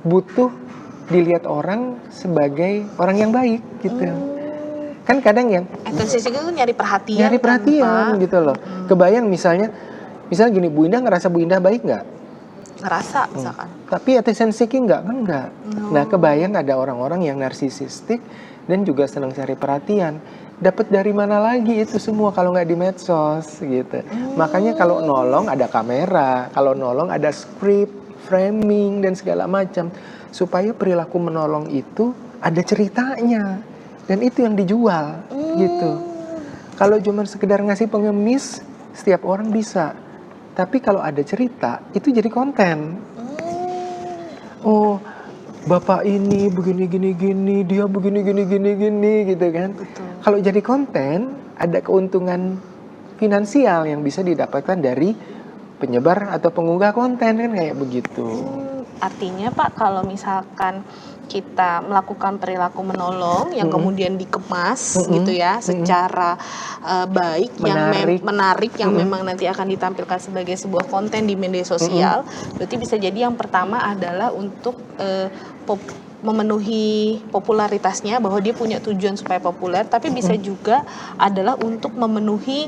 butuh dilihat orang sebagai orang yang baik gitu. Kan kadang yang attention seeking itu nyari perhatian gitu loh. Kebayang misalnya gini, Bu Indah ngerasa Bu Indah baik nggak? Ngerasa misalkan. Tapi attention seeking enggak kan enggak. Nah, kebayang ada orang-orang yang narsisistik dan juga senang cari perhatian. Dapat dari mana lagi itu semua kalau nggak di medsos gitu. Makanya kalau nolong ada kamera, kalau nolong ada script, framing dan segala macam supaya perilaku menolong itu ada ceritanya. Dan itu yang dijual gitu. Kalau cuma sekedar ngasih pengemis, setiap orang bisa. Tapi kalau ada cerita, itu jadi konten. Oh, bapak ini begini gini, dia begini gini gitu kan. Kalau jadi konten, ada keuntungan finansial yang bisa didapatkan dari penyebar atau pengunggah konten kan kayak begitu. Artinya Pak, kalau misalkan kita melakukan perilaku menolong yang kemudian dikemas gitu ya secara baik, menarik yang memang nanti akan ditampilkan sebagai sebuah konten di media sosial, berarti bisa jadi yang pertama adalah untuk memenuhi popularitasnya, bahwa dia punya tujuan supaya populer, tapi bisa juga adalah untuk memenuhi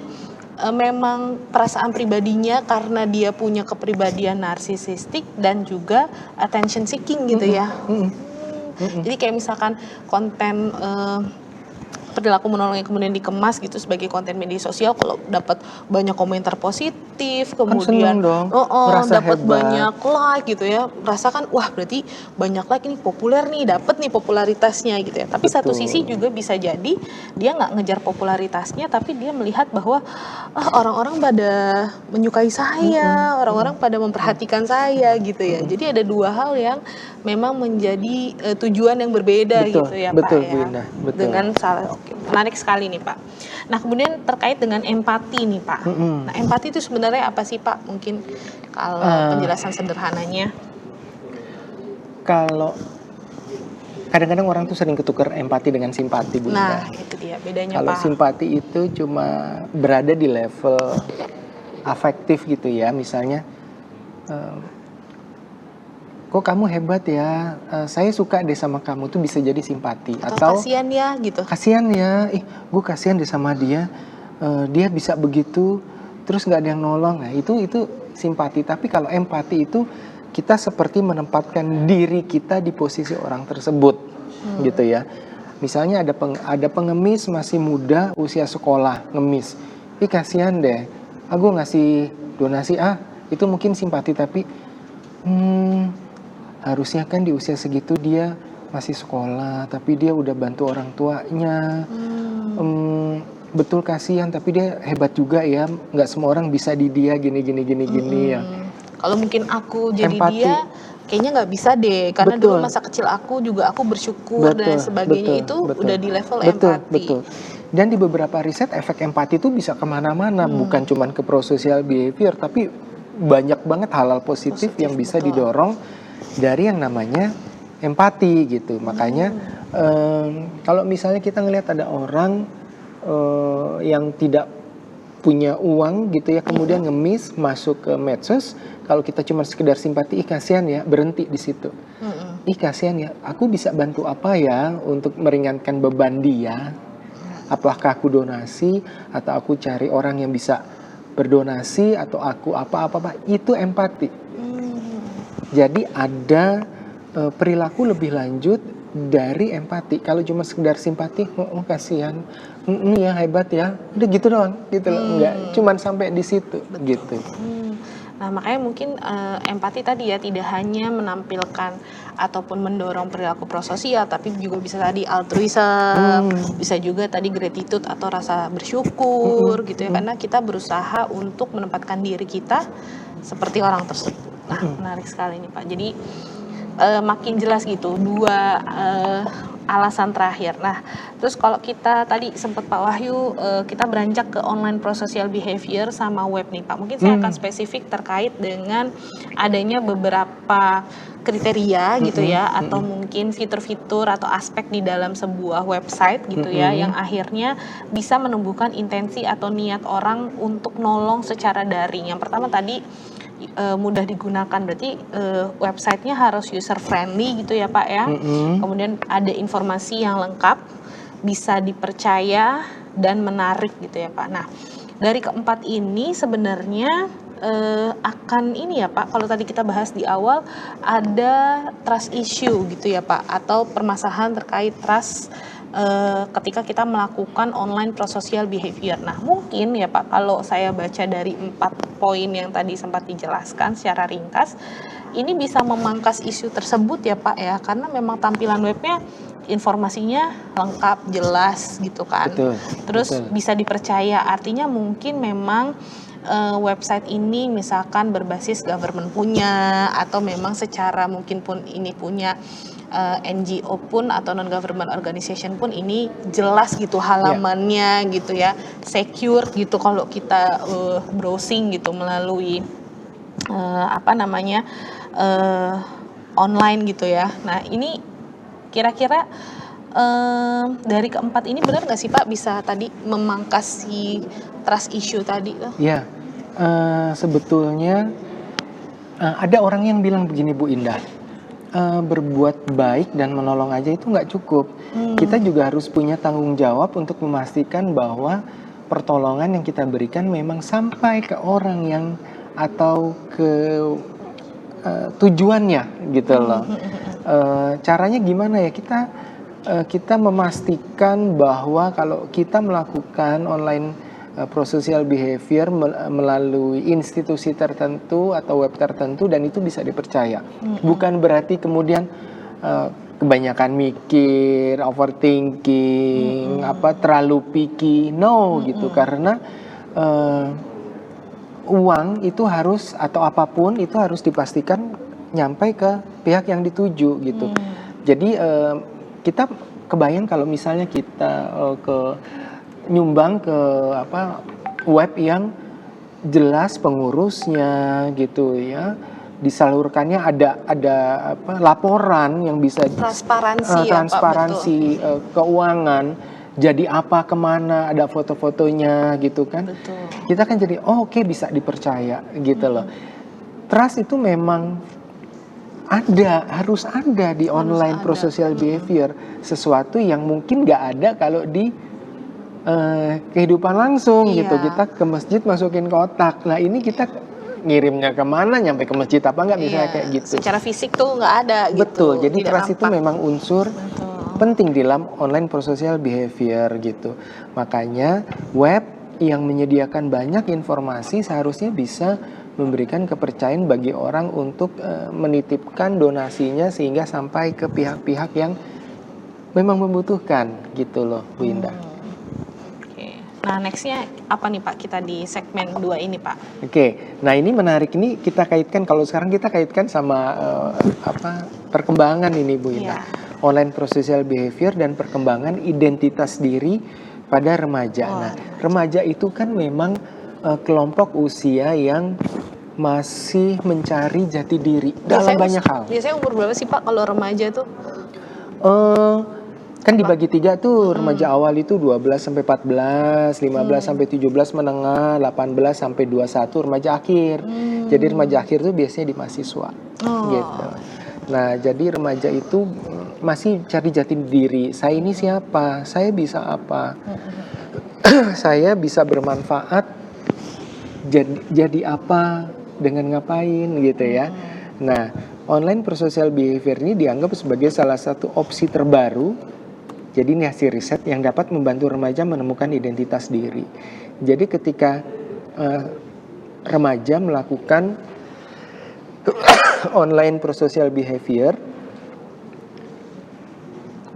memang perasaan pribadinya karena dia punya kepribadian narsisistik dan juga attention seeking gitu ya. Jadi kayak misalkan konten perilaku menolong yang kemudian dikemas gitu sebagai konten media sosial, kalau dapat banyak komentar positif, kemudian dapat banyak like gitu ya, rasakan wah berarti banyak like ini populer nih, dapat nih popularitasnya gitu ya. Tapi satu sisi juga bisa jadi dia nggak ngejar popularitasnya, tapi dia melihat bahwa orang-orang pada menyukai saya, orang-orang pada memperhatikan saya gitu ya. Jadi ada dua hal yang memang menjadi tujuan yang berbeda gitu ya Pak ya. Dengan salah. Oke, menarik sekali nih Pak. Nah kemudian terkait dengan empati nih Pak. Nah empati itu sebenarnya apa sih Pak? Mungkin kalau penjelasan sederhananya. Kalau kadang-kadang orang tuh sering ketukar empati dengan simpati, Bu. Nah itu dia bedanya Pak. Kalau simpati itu cuma berada di level afektif gitu ya, misalnya kok kamu hebat ya, saya suka deh sama kamu, tuh bisa jadi simpati. Atau kasihan ya gitu. Kasihan ya, gue kasihan deh sama dia, dia bisa begitu, terus nggak ada yang nolong. Nah itu simpati. Tapi kalau empati itu kita seperti menempatkan diri kita di posisi orang tersebut, gitu ya. Misalnya ada pengemis masih muda, usia sekolah, ngemis. Kasihan deh, gue ngasih donasi, itu mungkin simpati, tapi harusnya kan di usia segitu dia masih sekolah, tapi dia udah bantu orang tuanya. Betul kasihan, tapi dia hebat juga ya. Nggak semua orang bisa di dia gini ya. Kalau mungkin aku jadi empati. Dia, kayaknya nggak bisa deh. Karena dulu masa kecil aku juga aku bersyukur dan sebagainya, itu udah di level empati. Dan di beberapa riset efek empati itu bisa kemana-mana, bukan cuma ke prosocial behavior, tapi banyak banget hal-hal positif yang bisa didorong dari yang namanya empati gitu. Makanya kalau misalnya kita ngelihat ada orang yang tidak punya uang gitu ya, kemudian ngemis masuk ke medsos, kalau kita cuma sekedar simpati, kasihan ya, berhenti di situ. Kasihan ya, aku bisa bantu apa ya untuk meringankan beban dia? Apakah aku donasi atau aku cari orang yang bisa berdonasi atau aku apa-apa, itu empati. Jadi ada perilaku lebih lanjut dari empati. Kalau cuma sekedar simpati, kasihan, ya hebat ya, udah gitu doang, gitu loh. Enggak, cuma sampai di situ, gitu. Nah makanya mungkin empati tadi ya tidak hanya menampilkan ataupun mendorong perilaku prososial, tapi juga bisa tadi altruism, bisa juga tadi gratitude atau rasa bersyukur gitu ya, karena kita berusaha untuk menempatkan diri kita seperti orang tersebut. Nah menarik sekali nih Pak. Jadi makin jelas gitu dua alasan terakhir. Nah terus kalau kita tadi sempat Pak Wahyu kita beranjak ke online prosocial behavior sama web nih Pak. Mungkin saya akan spesifik terkait dengan adanya beberapa kriteria gitu ya, atau mungkin fitur-fitur atau aspek di dalam sebuah website gitu ya, yang akhirnya bisa menumbuhkan intensi atau niat orang untuk nolong secara daring. Yang pertama tadi mudah digunakan, berarti websitenya harus user friendly gitu ya Pak ya. Kemudian ada informasi yang lengkap, bisa dipercaya dan menarik gitu ya Pak. Nah dari keempat ini sebenarnya akan ini ya Pak, kalau tadi kita bahas di awal ada trust issue gitu ya Pak, atau permasalahan terkait trust ketika kita melakukan online prosocial behavior. Nah mungkin ya Pak, kalau saya baca dari 4 poin yang tadi sempat dijelaskan secara ringkas, ini bisa memangkas isu tersebut ya Pak ya, karena memang tampilan webnya informasinya lengkap, jelas gitu kan. Terus bisa dipercaya, artinya mungkin memang website ini misalkan berbasis government punya, atau memang secara mungkin pun ini punya NGO pun atau non government organization pun ini jelas gitu halamannya gitu ya, secure gitu kalau kita browsing gitu melalui online gitu ya. Nah ini kira-kira dari keempat ini benar nggak sih Pak bisa tadi memangkas si trust issue tadi tuh? Ya, sebetulnya ada orang yang bilang begini Bu Indah, berbuat baik dan menolong aja itu nggak cukup. Kita juga harus punya tanggung jawab untuk memastikan bahwa pertolongan yang kita berikan memang sampai ke orang yang atau ke tujuannya gitu loh. Caranya gimana ya, kita memastikan bahwa kalau kita melakukan online prosocial behavior melalui institusi tertentu atau web tertentu dan itu bisa dipercaya. Bukan berarti kemudian kebanyakan mikir, overthinking, terlalu picky, no gitu, karena uang itu harus atau apapun itu harus dipastikan nyampe ke pihak yang dituju gitu. Jadi kita kebayang kalau misalnya kita nyumbang ke web yang jelas pengurusnya gitu ya, disalurkannya ada laporan yang bisa transparansi keuangan. Jadi apa, kemana, ada foto-fotonya gitu kan. Betul. Kita kan jadi oke, bisa dipercaya gitu loh. Trust itu memang harus ada di online prosocial behavior. Sesuatu yang mungkin gak ada kalau di kehidupan langsung gitu. Kita ke masjid masukin kotak. Nah ini kita ngirimnya kemana, nyampe ke masjid apa nggak, misalnya kayak gitu. Secara fisik tuh nggak ada gitu. Betul, jadi trust itu memang unsur penting dalam online prosocial behavior gitu. Makanya web yang menyediakan banyak informasi seharusnya bisa memberikan kepercayaan bagi orang untuk menitipkan donasinya sehingga sampai ke pihak-pihak yang memang membutuhkan gitu loh Bu Indah. Nah nextnya apa nih Pak, kita di segmen 2 ini Pak? Oke, nah ini menarik, ini kita kaitkan, kalau sekarang kita kaitkan sama perkembangan ini Bu Indah, online prosocial behavior dan perkembangan identitas diri pada remaja. Nah remaja itu kan memang kelompok usia yang masih mencari jati diri dalam banyak hal. Biasanya umur berapa sih Pak kalau remaja tuh? Kan dibagi 3 tuh, remaja awal itu 12 sampai 14, 15 sampai 17 menengah, 18 sampai 21 remaja akhir. Jadi remaja akhir tuh biasanya di mahasiswa. Gitu. Nah, jadi remaja itu masih cari jati diri. Saya ini siapa? Saya bisa apa? Saya bisa bermanfaat jadi apa dengan ngapain gitu ya. Nah, online prosocial behavior ini dianggap sebagai salah satu opsi terbaru. Jadi ini hasil riset yang dapat membantu remaja menemukan identitas diri. Jadi ketika remaja melakukan online prosocial behavior,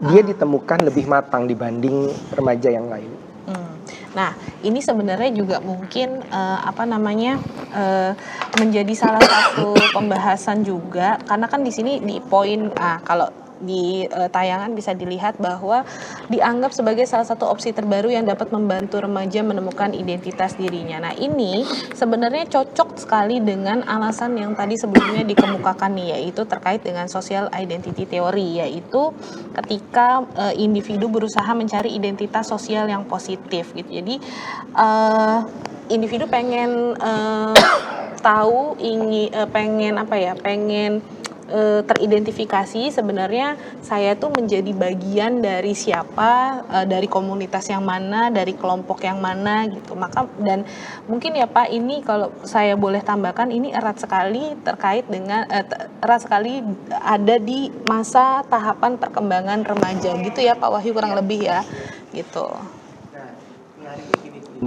dia ditemukan lebih matang dibanding remaja yang lain. Nah, ini sebenarnya juga mungkin menjadi salah satu pembahasan juga, karena kan di sini di poin kalau di tayangan bisa dilihat bahwa dianggap sebagai salah satu opsi terbaru yang dapat membantu remaja menemukan identitas dirinya. Nah, ini sebenarnya cocok sekali dengan alasan yang tadi sebelumnya dikemukakan nih, yaitu terkait dengan social identity theory, yaitu ketika individu berusaha mencari identitas sosial yang positif gitu. Jadi individu pengen pengen teridentifikasi sebenarnya saya tuh menjadi bagian dari siapa, dari komunitas yang mana, dari kelompok yang mana gitu. Maka dan mungkin ya Pak, ini kalau saya boleh tambahkan, ini erat sekali terkait dengan erat sekali ada di masa tahapan perkembangan remaja gitu ya Pak Wahyu, kurang lebih ya gitu.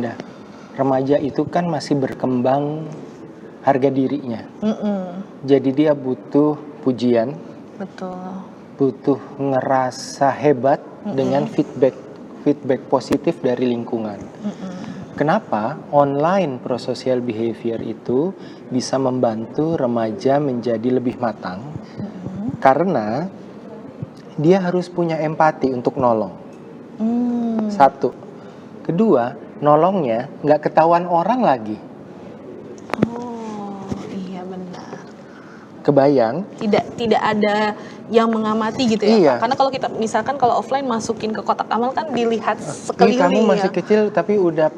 Nah, remaja itu kan masih berkembang harga dirinya. Jadi dia butuh pujian, butuh ngerasa hebat dengan feedback positif dari lingkungan. Kenapa online prosocial behavior itu bisa membantu remaja menjadi lebih matang? Karena dia harus punya empati untuk nolong. Satu, kedua, nolongnya nggak ketahuan orang lagi. kebayang. Tidak ada yang mengamati gitu ya, Iya. Pak? Karena kalau kita misalkan kalau offline masukin ke kotak amal kan dilihat Ih, sekeliling kamu masih ya. kecil tapi udah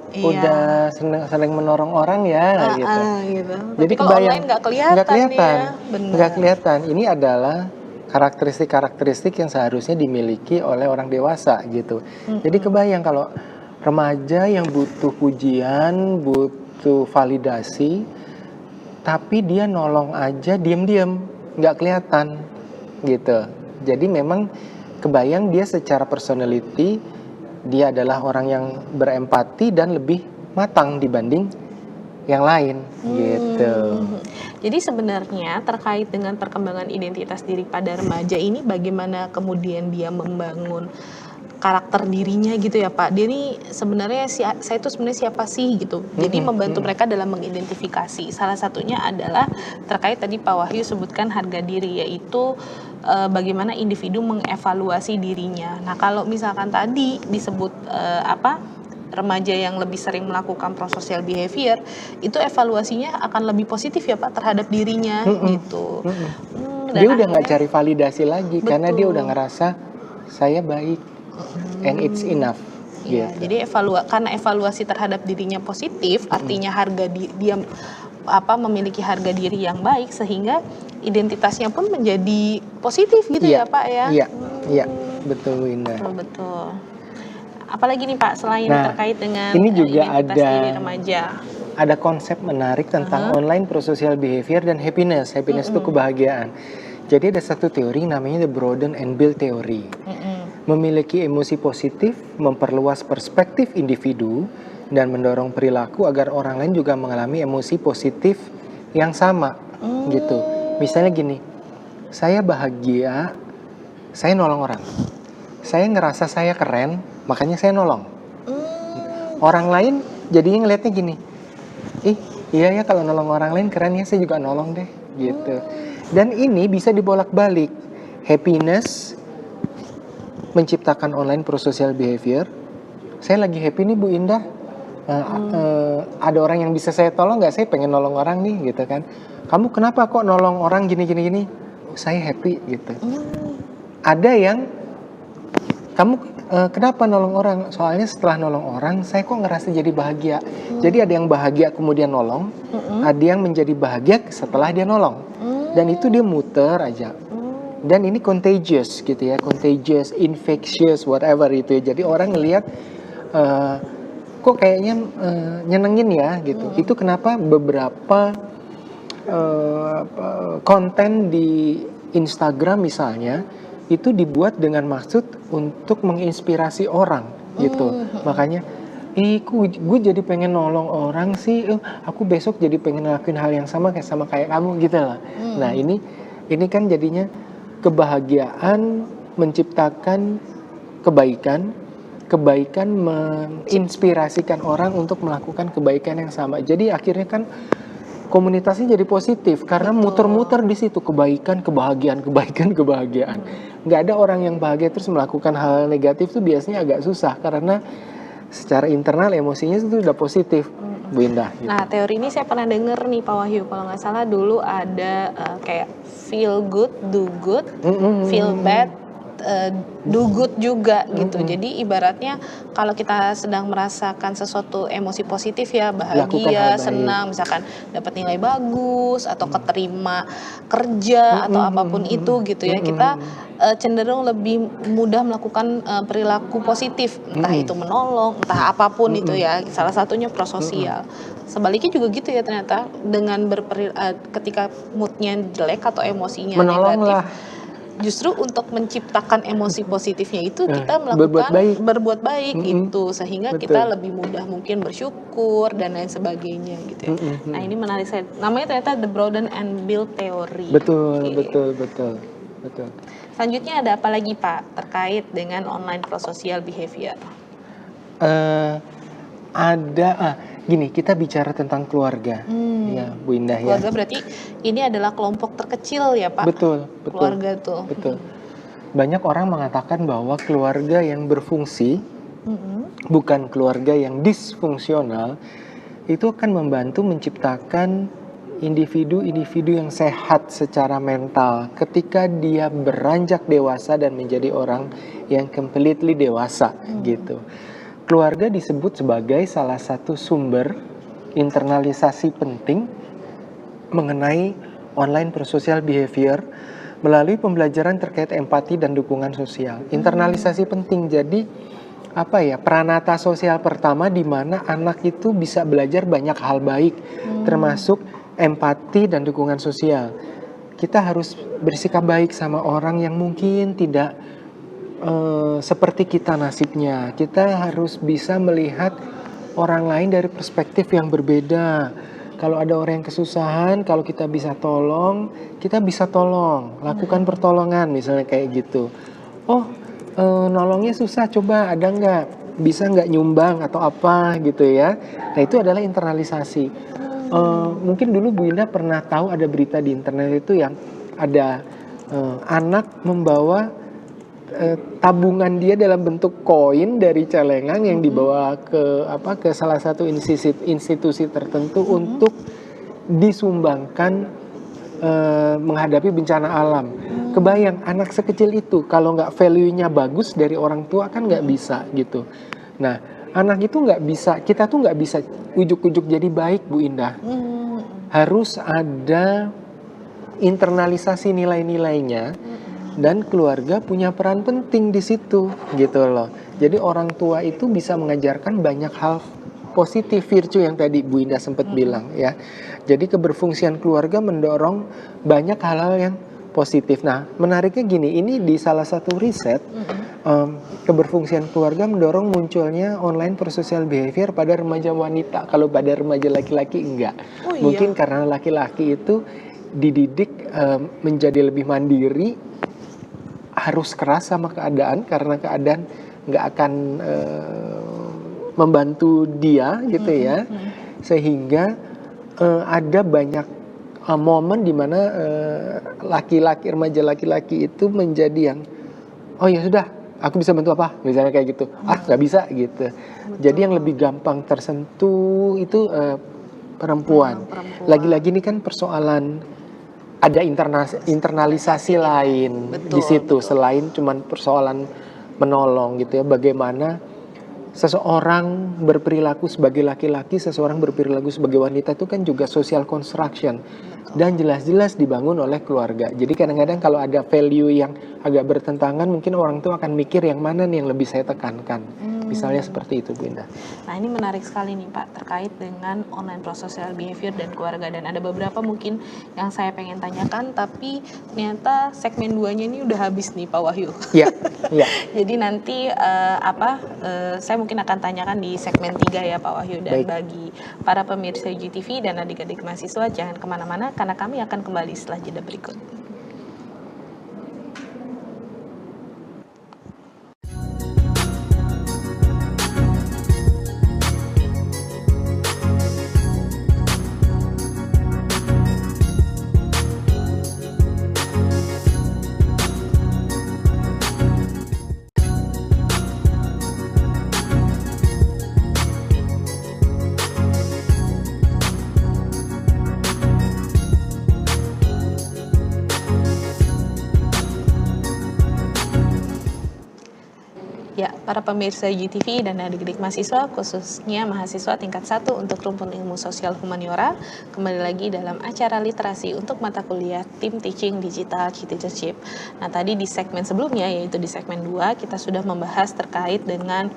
sering menolong orang ya gitu. Gitu. Jadi Tapi kalau kebayang, online nggak kelihatan ya, benar. nggak kelihatan. Ini adalah karakteristik yang seharusnya dimiliki oleh orang dewasa gitu. Jadi kebayang kalau remaja yang butuh pujian, butuh validasi, tapi dia nolong aja diem-diem, nggak kelihatan gitu. Jadi memang kebayang dia secara personality, dia adalah orang yang berempati dan lebih matang dibanding yang lain gitu. Jadi sebenarnya terkait dengan perkembangan identitas diri pada remaja ini, bagaimana kemudian dia membangun karakter dirinya gitu ya Pak. Dia ini sebenarnya saya itu sebenarnya siapa sih gitu. Jadi membantu mereka dalam mengidentifikasi. Salah satunya adalah terkait tadi Pak Wahyu sebutkan harga diri, yaitu bagaimana individu mengevaluasi dirinya. Nah, kalau misalkan tadi disebut remaja yang lebih sering melakukan prosocial behavior, itu evaluasinya akan lebih positif ya Pak terhadap dirinya gitu. Dia udah nggak cari validasi lagi karena dia udah ngerasa saya baik and it's enough. Ya, Gitu. jadi karena evaluasi terhadap dirinya positif, artinya dia memiliki harga diri yang baik, sehingga identitasnya pun menjadi positif gitu ya Pak ya. Iya, betul Winda. Betul. Apalagi nih Pak selain terkait dengan ini juga identitas diri remaja. Ada konsep menarik tentang online prosocial behavior dan happiness. Happiness itu kebahagiaan. Jadi ada satu teori namanya the broaden and build theory. Memiliki emosi positif, memperluas perspektif individu, dan mendorong perilaku agar orang lain juga mengalami emosi positif yang sama, gitu. Misalnya gini, saya bahagia, saya nolong orang. Saya ngerasa saya keren, makanya saya nolong. Orang lain jadinya ngelihatnya gini, iya ya kalau nolong orang lain keren ya, saya juga nolong deh, gitu. Dan ini bisa dibolak-balik. Happiness menciptakan online prosocial behavior. Saya lagi happy nih Bu Indah. Ada orang yang bisa saya tolong nggak? Saya pengen nolong orang nih, gitu kan. Kamu kenapa kok nolong orang gini? Saya happy gitu. Ada yang kamu kenapa nolong orang? Soalnya setelah nolong orang, saya kok ngerasa jadi bahagia. Jadi ada yang bahagia kemudian nolong, ada yang menjadi bahagia setelah dia nolong. Dan itu dia muter aja. Dan ini contagious gitu ya, contagious, infectious, whatever itu ya. Jadi orang ngelihat kok kayaknya nyenengin ya gitu. Itu kenapa beberapa konten di Instagram misalnya itu dibuat dengan maksud untuk menginspirasi orang gitu. Makanya gue jadi pengen nolong orang sih, aku besok jadi pengen ngelakuin hal yang sama kayak kamu gitu lah. Nah ini kan jadinya kebahagiaan menciptakan kebaikan menginspirasikan orang untuk melakukan kebaikan yang sama. Jadi akhirnya kan komunitasnya jadi positif karena muter-muter di situ kebahagiaan. Nggak ada orang yang bahagia terus melakukan hal negatif tuh biasanya agak susah karena secara internal emosinya itu udah positif, Bu Indah. Gitu. Nah, teori ini saya pernah denger nih Pak Wahyu, kalau nggak salah dulu ada kayak feel good, do good, feel bad, do good juga gitu. Jadi ibaratnya kalau kita sedang merasakan sesuatu emosi positif ya, bahagia, senang, misalkan dapat nilai bagus atau keterima kerja atau apapun itu gitu ya, kita cenderung lebih mudah melakukan perilaku positif, entah itu menolong, entah apapun itu ya, salah satunya prososial. Sebaliknya juga gitu ya ternyata, dengan ketika moodnya jelek atau emosinya negatif, justru untuk menciptakan emosi positifnya itu kita melakukan berbuat baik gitu, sehingga kita lebih mudah mungkin bersyukur dan lain sebagainya gitu ya. Nah ini menarik, saya namanya ternyata the broaden and build theory. Betul. Selanjutnya ada apa lagi Pak terkait dengan online prosocial behavior? Gini, kita bicara tentang keluarga, ya Bu Indah ya. Keluarga berarti ini adalah kelompok terkecil ya Pak? Betul. Keluarga tuh. Betul. Banyak orang mengatakan bahwa keluarga yang berfungsi, bukan keluarga yang disfungsional, itu akan membantu menciptakan individu-individu yang sehat secara mental ketika dia beranjak dewasa dan menjadi orang yang completely dewasa gitu. Keluarga disebut sebagai salah satu sumber internalisasi penting mengenai online prosocial behavior melalui pembelajaran terkait empati dan dukungan sosial. Internalisasi penting, jadi peranata sosial pertama di mana anak itu bisa belajar banyak hal baik, termasuk empati dan dukungan sosial. Kita harus bersikap baik sama orang yang mungkin tidak seperti kita nasibnya. Kita harus bisa melihat orang lain dari perspektif yang berbeda. Kalau ada orang yang kesusahan, kalau kita bisa tolong, kita bisa tolong. Lakukan pertolongan misalnya kayak gitu. Nolongnya susah, coba ada nggak? Bisa nggak nyumbang atau apa gitu ya. Nah itu adalah internalisasi. Mungkin dulu Bu Indah pernah tahu ada berita di internet itu yang ada anak membawa tabungan dia dalam bentuk koin dari celengan yang dibawa ke salah satu institusi tertentu untuk disumbangkan menghadapi bencana alam. Kebayang anak sekecil itu kalau nggak value-nya bagus dari orang tua kan nggak bisa gitu. Nah anak itu nggak bisa, kita tuh nggak bisa ujuk-ujuk jadi baik Bu Indah. Harus ada internalisasi nilai-nilainya. Dan keluarga punya peran penting di situ gitu loh. Jadi orang tua itu bisa mengajarkan banyak hal positif, virtue yang tadi Bu Indah sempat bilang ya. Jadi keberfungsian keluarga mendorong banyak hal-hal yang positif. Nah menariknya gini, ini di salah satu riset keberfungsian keluarga mendorong munculnya online prosocial behavior pada remaja wanita. Kalau pada remaja laki-laki enggak. Mungkin karena laki-laki itu dididik menjadi lebih mandiri, harus keras sama keadaan karena keadaan nggak akan membantu dia gitu ya, sehingga ada banyak momen di mana laki-laki, remaja laki-laki itu menjadi yang ya sudah aku bisa bantu apa misalnya kayak gitu, nggak bisa gitu. Jadi yang lebih gampang tersentuh itu perempuan. Lagi-lagi ini kan persoalan ada internalisasi lain di situ selain cuman persoalan menolong gitu ya. Bagaimana seseorang berperilaku sebagai laki-laki, seseorang berperilaku sebagai wanita itu kan juga social construction dan jelas-jelas dibangun oleh keluarga. Jadi kadang-kadang kalau ada value yang agak bertentangan, mungkin orang tua akan mikir yang mana nih yang lebih saya tekankan. Misalnya seperti itu Bu Indah. Nah ini menarik sekali nih Pak terkait dengan online prosocial behavior dan keluarga, dan ada beberapa mungkin yang saya pengen tanyakan tapi ternyata segmen 2-nya ini udah habis nih Pak Wahyu. Iya. Jadi nanti saya mungkin akan tanyakan di segmen 3 ya Pak Wahyu. Dan bagi para pemirsa UGTV dan adik-adik mahasiswa jangan kemana-mana karena kami akan kembali setelah jeda berikut. Ya, para pemirsa UGTV dan adik-adik mahasiswa, khususnya mahasiswa tingkat 1 untuk rumpun ilmu sosial humaniora, kembali lagi dalam acara literasi untuk mata kuliah Team Teaching Digital Citizenship. Nah, tadi di segmen sebelumnya, yaitu di segmen 2, kita sudah membahas terkait dengan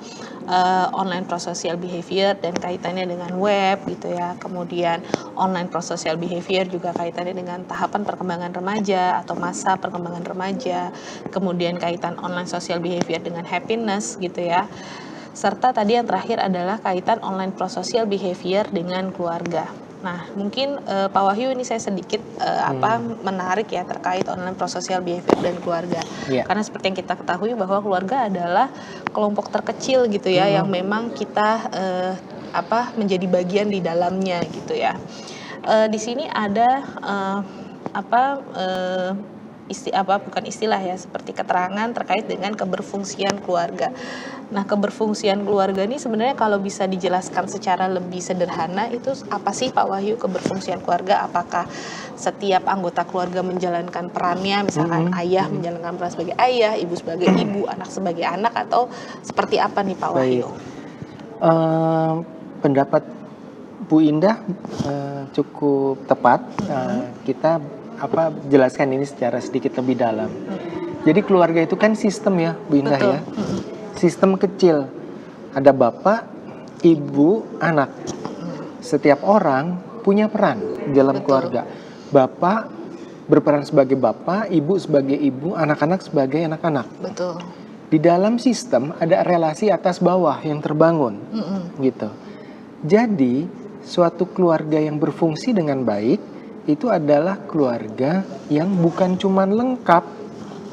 online prosocial behavior dan kaitannya dengan web gitu ya. Kemudian online prosocial behavior juga kaitannya dengan tahapan perkembangan remaja atau masa perkembangan remaja. Kemudian kaitan online social behavior dengan happiness gitu ya. Serta tadi yang terakhir adalah kaitan online prosocial behavior dengan keluarga. Nah, mungkin Pak Wahyu ini saya sedikit menarik ya terkait online prosocial behavior dan keluarga. Karena seperti yang kita ketahui bahwa keluarga adalah kelompok terkecil gitu ya yang memang kita menjadi bagian di dalamnya gitu ya. Di sini ada bukan istilah ya, seperti keterangan terkait dengan keberfungsian keluarga. Nah, keberfungsian keluarga ini sebenarnya kalau bisa dijelaskan secara lebih sederhana, itu apa sih Pak Wahyu keberfungsian keluarga? Apakah setiap anggota keluarga menjalankan perannya, misalkan ayah menjalankan peran sebagai ayah, ibu sebagai ibu, anak sebagai anak, atau seperti apa nih Pak Wahyu? Pendapat Bu Indah cukup tepat. Kita jelaskan ini secara sedikit lebih dalam. Jadi keluarga itu kan sistem ya, Bu Indah. Betul. Ya. Sistem kecil. Ada bapak, ibu, anak. Setiap orang punya peran dalam keluarga. Bapak berperan sebagai bapak, ibu sebagai ibu, anak-anak sebagai anak-anak. Betul. Di dalam sistem ada relasi atas bawah yang terbangun, gitu. Jadi suatu keluarga yang berfungsi dengan baik itu adalah keluarga yang bukan cuma lengkap,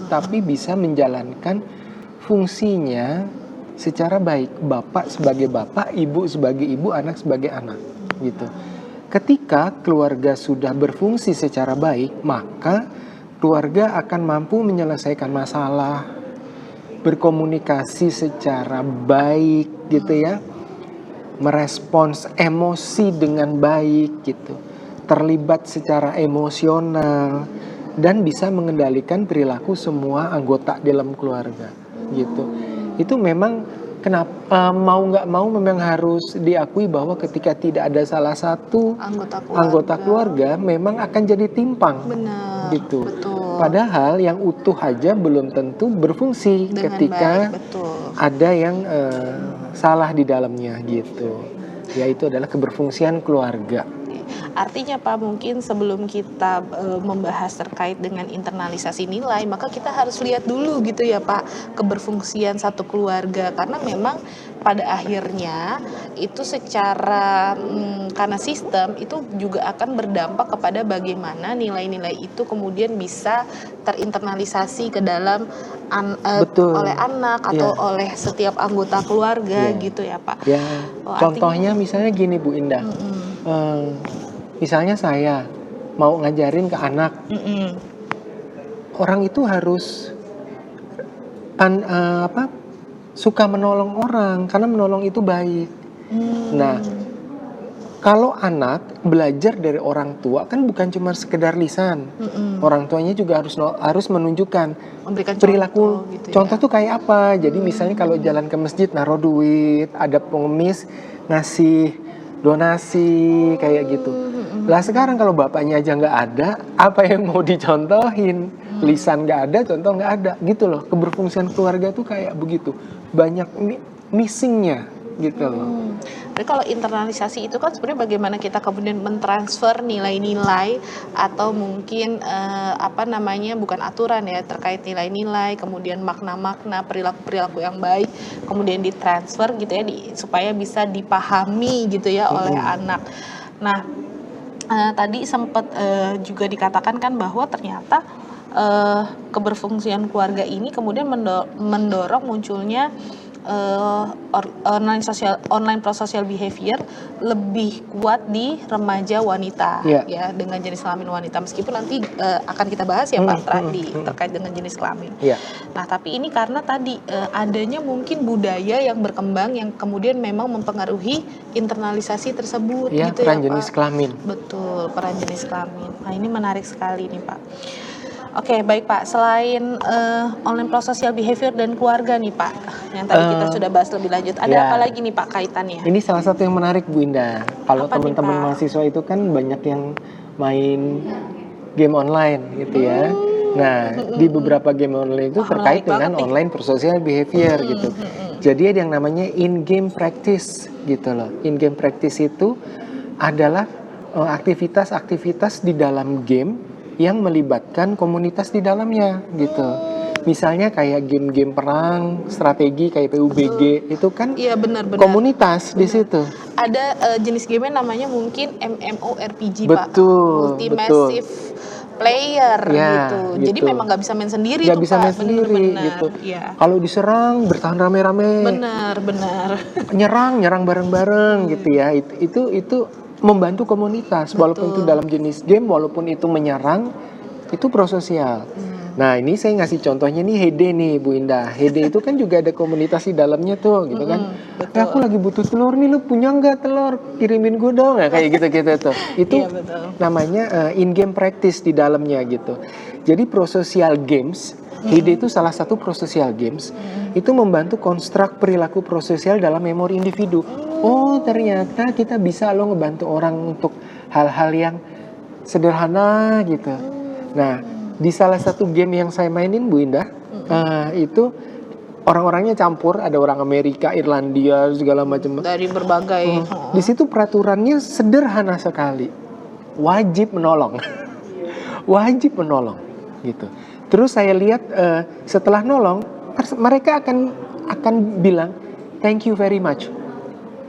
tapi bisa menjalankan fungsinya secara baik. Bapak sebagai bapak, ibu sebagai ibu, anak sebagai anak, gitu. Ketika keluarga sudah berfungsi secara baik, maka keluarga akan mampu menyelesaikan masalah, berkomunikasi secara baik, gitu ya, merespons emosi dengan baik, gitu, terlibat secara emosional, dan bisa mengendalikan perilaku semua anggota dalam keluarga, gitu. Itu memang mau nggak mau memang harus diakui bahwa ketika tidak ada salah satu anggota keluarga memang akan jadi timpang. Benar, gitu. Betul. Padahal yang utuh aja belum tentu berfungsi dengan ketika ada yang salah di dalamnya, gitu. Yaitu adalah keberfungsian keluarga. Artinya Pak, mungkin sebelum kita membahas terkait dengan internalisasi nilai, maka kita harus lihat dulu gitu ya Pak, keberfungsian satu keluarga. Karena memang pada akhirnya itu secara karena sistem itu juga akan berdampak kepada bagaimana nilai-nilai itu kemudian bisa terinternalisasi ke dalam oleh anak atau oleh setiap anggota keluarga, gitu ya Pak. Ya. Contohnya misalnya gini Bu Indah. Misalnya saya mau ngajarin ke anak, orang itu harus suka menolong orang, karena menolong itu baik. Nah, kalau anak belajar dari orang tua kan bukan cuma sekedar lisan, orang tuanya juga harus menunjukkan memberikan perilaku. Contoh, gitu ya. Contoh tuh kayak apa? Jadi misalnya kalau jalan ke masjid naruh duit, ada pengemis ngasih donasi kayak gitu. Lah sekarang kalau bapaknya aja nggak ada, apa yang mau dicontohin? Lisan nggak ada, contoh nggak ada, gitu loh. Keberfungsian keluarga tuh kayak begitu, banyak missingnya, gitu loh. Jadi kalau internalisasi itu kan sebenarnya bagaimana kita kemudian mentransfer nilai-nilai atau mungkin bukan aturan ya, terkait nilai-nilai, kemudian makna-makna, perilaku-perilaku yang baik, kemudian ditransfer gitu ya, supaya bisa dipahami gitu ya oleh anak. Nah, tadi sempat juga dikatakan kan bahwa ternyata keberfungsian keluarga ini kemudian mendorong munculnya online prosocial behavior lebih kuat di remaja wanita, ya, dengan jenis kelamin wanita, meskipun nanti akan kita bahas ya Pak terkait dengan jenis kelamin. Nah, tapi ini karena tadi adanya mungkin budaya yang berkembang yang kemudian memang mempengaruhi internalisasi tersebut, gitu peran ya Pak. Jenis kelamin. Betul, peran jenis kelamin. Nah, ini menarik sekali nih Pak. Oke, baik Pak. Selain online prosocial behavior dan keluarga nih Pak, yang tadi kita sudah bahas lebih lanjut, ada apa lagi nih Pak kaitannya? Ini salah satu yang menarik Bu Indah. Kalau teman-teman mahasiswa itu kan banyak yang main game online gitu ya. Nah, di beberapa game online itu terkait dengan online prosocial behavior gitu. Jadi ada yang namanya in-game practice gitu loh. In-game practice itu adalah aktivitas-aktivitas di dalam game yang melibatkan komunitas di dalamnya gitu. Misalnya kayak game-game perang, strategi kayak PUBG itu kan benar. Komunitas di situ. Ada jenis game namanya mungkin MMORPG Pak. Massive player gitu. Jadi memang nggak bisa main sendiri tuh Pak. Nggak bisa main sendiri gitu. Kalau diserang bertahan rame-rame. Benar. Nyerang bareng-bareng gitu ya. Itu membantu komunitas, walaupun itu dalam jenis game, walaupun itu menyerang, itu prososial. Nah ini saya ngasih contohnya nih Hede nih Bu Indah. Hede itu kan juga ada komunitas di dalamnya tuh gitu kan. Aku lagi butuh telur nih, lu punya nggak telur? Kirimin gue dong, ya, kayak gitu-gitu tuh. Itu Iya, betul. namanya in-game practice di dalamnya gitu. Jadi prosocial games, Hede itu salah satu prosocial games, itu membantu konstruk perilaku prososial dalam memori individu. Oh ternyata kita bisa loh ngebantu orang untuk hal-hal yang sederhana gitu. Nah, di salah satu game yang saya mainin Bu Indah, itu orang-orangnya campur, ada orang Amerika, Irlandia, segala macam. Dari berbagai. Di situ peraturannya sederhana sekali, wajib menolong, wajib menolong, gitu. Terus saya lihat setelah nolong, mereka akan bilang thank you very much.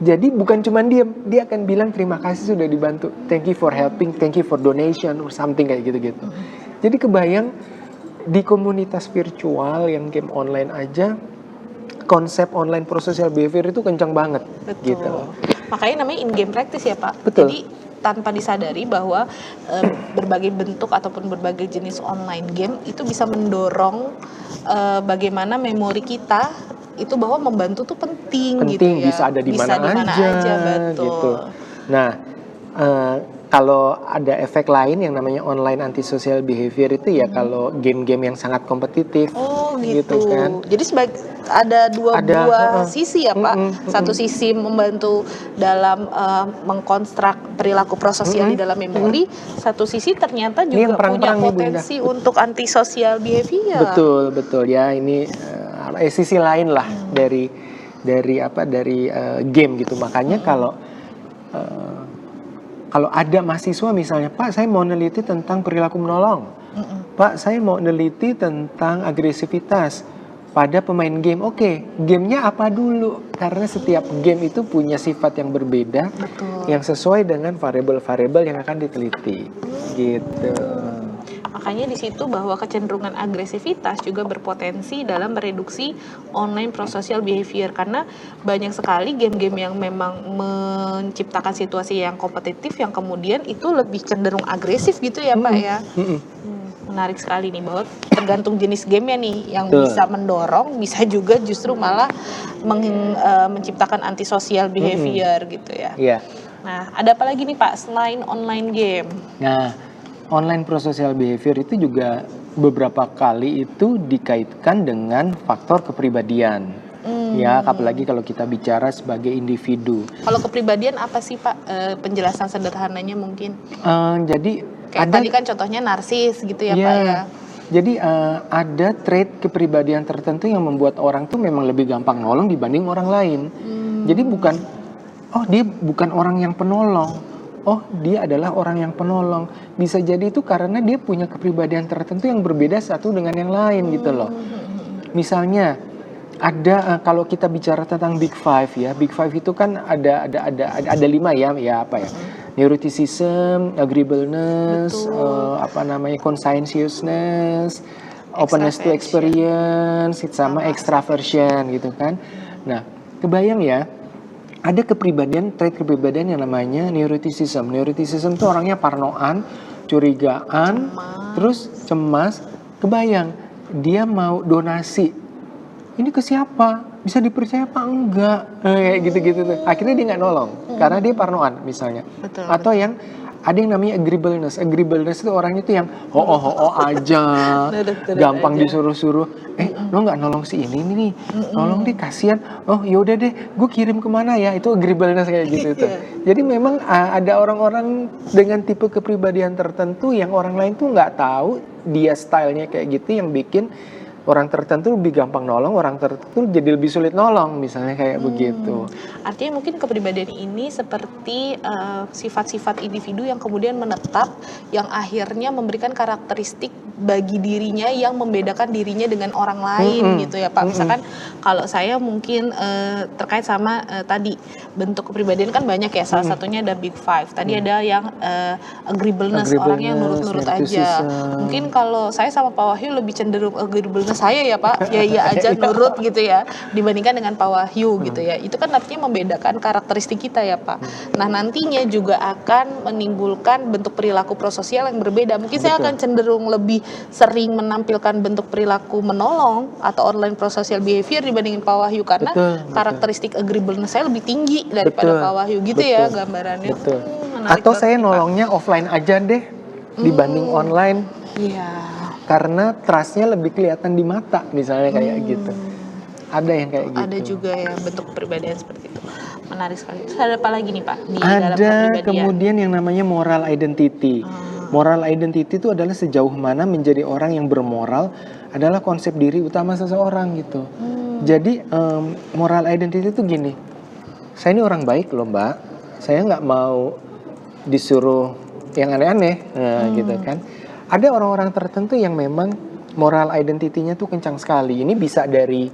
Jadi bukan cuma diam, dia akan bilang terima kasih sudah dibantu, thank you for helping, thank you for donation or something kayak gitu-gitu. Jadi kebayang di komunitas virtual yang game online aja, konsep online prosocial behavior itu kencang banget. Betul. Gitu. Makanya namanya in-game practice ya Pak. Betul. Jadi tanpa disadari bahwa berbagai bentuk ataupun berbagai jenis online game itu bisa mendorong bagaimana memori kita itu bahwa membantu tuh penting gitu ya. Bisa ada di mana aja, betul. Gitu. Nah, kalau ada efek lain yang namanya online antisocial behavior itu ya kalau game-game yang sangat kompetitif. Oh gitu. Kan. Jadi ada dua sisi ya Pak. Satu sisi membantu dalam mengkonstruk perilaku prososial di dalam memori. Satu sisi ternyata juga punya potensi untuk antisocial behavior. Betul ya, ini sisi lain lah dari game gitu. Makanya kalau ada mahasiswa misalnya, Pak saya mau neliti tentang perilaku menolong, Pak saya mau neliti tentang agresivitas pada pemain game. Oke, gamenya apa dulu? Karena setiap game itu punya sifat yang berbeda, yang sesuai dengan variabel-variabel yang akan diteliti, gitu. Makanya di situ bahwa kecenderungan agresivitas juga berpotensi dalam mereduksi online prosocial behavior karena banyak sekali game-game yang memang menciptakan situasi yang kompetitif yang kemudian itu lebih cenderung agresif gitu ya Pak ya. Menarik sekali nih bahwa tergantung jenis gamenya nih yang bisa mendorong, bisa juga justru malah menciptakan antisocial behavior gitu ya. Nah, ada apa lagi nih Pak selain online game? Nah, online prosocial behavior itu juga beberapa kali itu dikaitkan dengan faktor kepribadian. Ya, apalagi kalau kita bicara sebagai individu. Kalau kepribadian apa sih Pak? Penjelasan sederhananya mungkin. Jadi kayak tadi kan contohnya narsis gitu ya Pak ya. Jadi ada trait kepribadian tertentu yang membuat orang tuh memang lebih gampang nolong dibanding orang lain. Jadi dia bukan orang yang penolong. Oh, dia adalah orang yang penolong. Bisa jadi itu karena dia punya kepribadian tertentu yang berbeda satu dengan yang lain gitu loh. Misalnya ada kalau kita bicara tentang Big Five ya, Big Five itu kan ada 5 ya apa ya? Neuroticism, agreeableness, conscientiousness, openness to experience, sama extraversion gitu kan. Nah, kebayang ya. Ada trait kepribadian yang namanya neuroticism. Neuroticism itu orangnya parnoan, curigaan, terus cemas. Kebayang, dia mau donasi. Ini ke siapa? Bisa dipercaya apa enggak? Kayak gitu-gitu tuh. Akhirnya dia nggak nolong, karena dia parnoan misalnya. Atau yang ada yang namanya agreeableness. Agreeableness itu orangnya tuh yang ho-ho aja, gampang disuruh-suruh. Lo nggak nolong si ini nih, nolong deh kasihan. Oh yaudah deh, gue kirim kemana ya? Itu agreeableness kayak gitu tuh. Jadi memang ada orang-orang dengan tipe kepribadian tertentu yang orang lain tuh nggak tahu dia stylenya kayak gitu yang bikin orang tertentu lebih gampang nolong, orang tertentu jadi lebih sulit nolong, misalnya kayak begitu. Artinya mungkin kepribadian ini seperti sifat-sifat individu yang kemudian menetap, yang akhirnya memberikan karakteristik bagi dirinya yang membedakan dirinya dengan orang lain gitu ya Pak. Misalkan kalau saya mungkin terkait sama tadi bentuk kepribadian kan banyak ya, salah satunya ada Big Five. Tadi ada yang agreeableness, orangnya nurut-nurut aja. Mungkin kalau saya sama Pak Wahyu lebih cenderung agreeableness saya ya Pak, ya aja nurut gitu ya, dibandingkan dengan Pak Wahyu gitu ya. Itu kan artinya membedakan karakteristik kita ya Pak. Nah nantinya juga akan menimbulkan bentuk perilaku prososial yang berbeda. Mungkin saya akan cenderung lebih sering menampilkan bentuk perilaku menolong atau online pro-social behavior dibandingin Pak Wahyu karena karakteristik agreeableness saya lebih tinggi daripada Pak Wahyu gitu ya gambarannya. Betul. Atau saya nolongnya offline aja deh dibanding online. Iya. Karena trustnya lebih kelihatan di mata misalnya kayak gitu. Ada yang kayak gitu. Ada juga ya bentuk kepribadian seperti itu. Menarik sekali. Terus ada apa lagi nih Pak di dalam Ada kepribadian? kemudian yang namanya moral identity. Moral identity itu adalah sejauh mana menjadi orang yang bermoral adalah konsep diri utama seseorang gitu. Jadi moral identity itu gini. Saya ini orang baik loh Mbak. Saya nggak mau disuruh yang aneh-aneh, gitu kan. Ada orang-orang tertentu yang memang moral identity-nya tuh kencang sekali. Ini bisa dari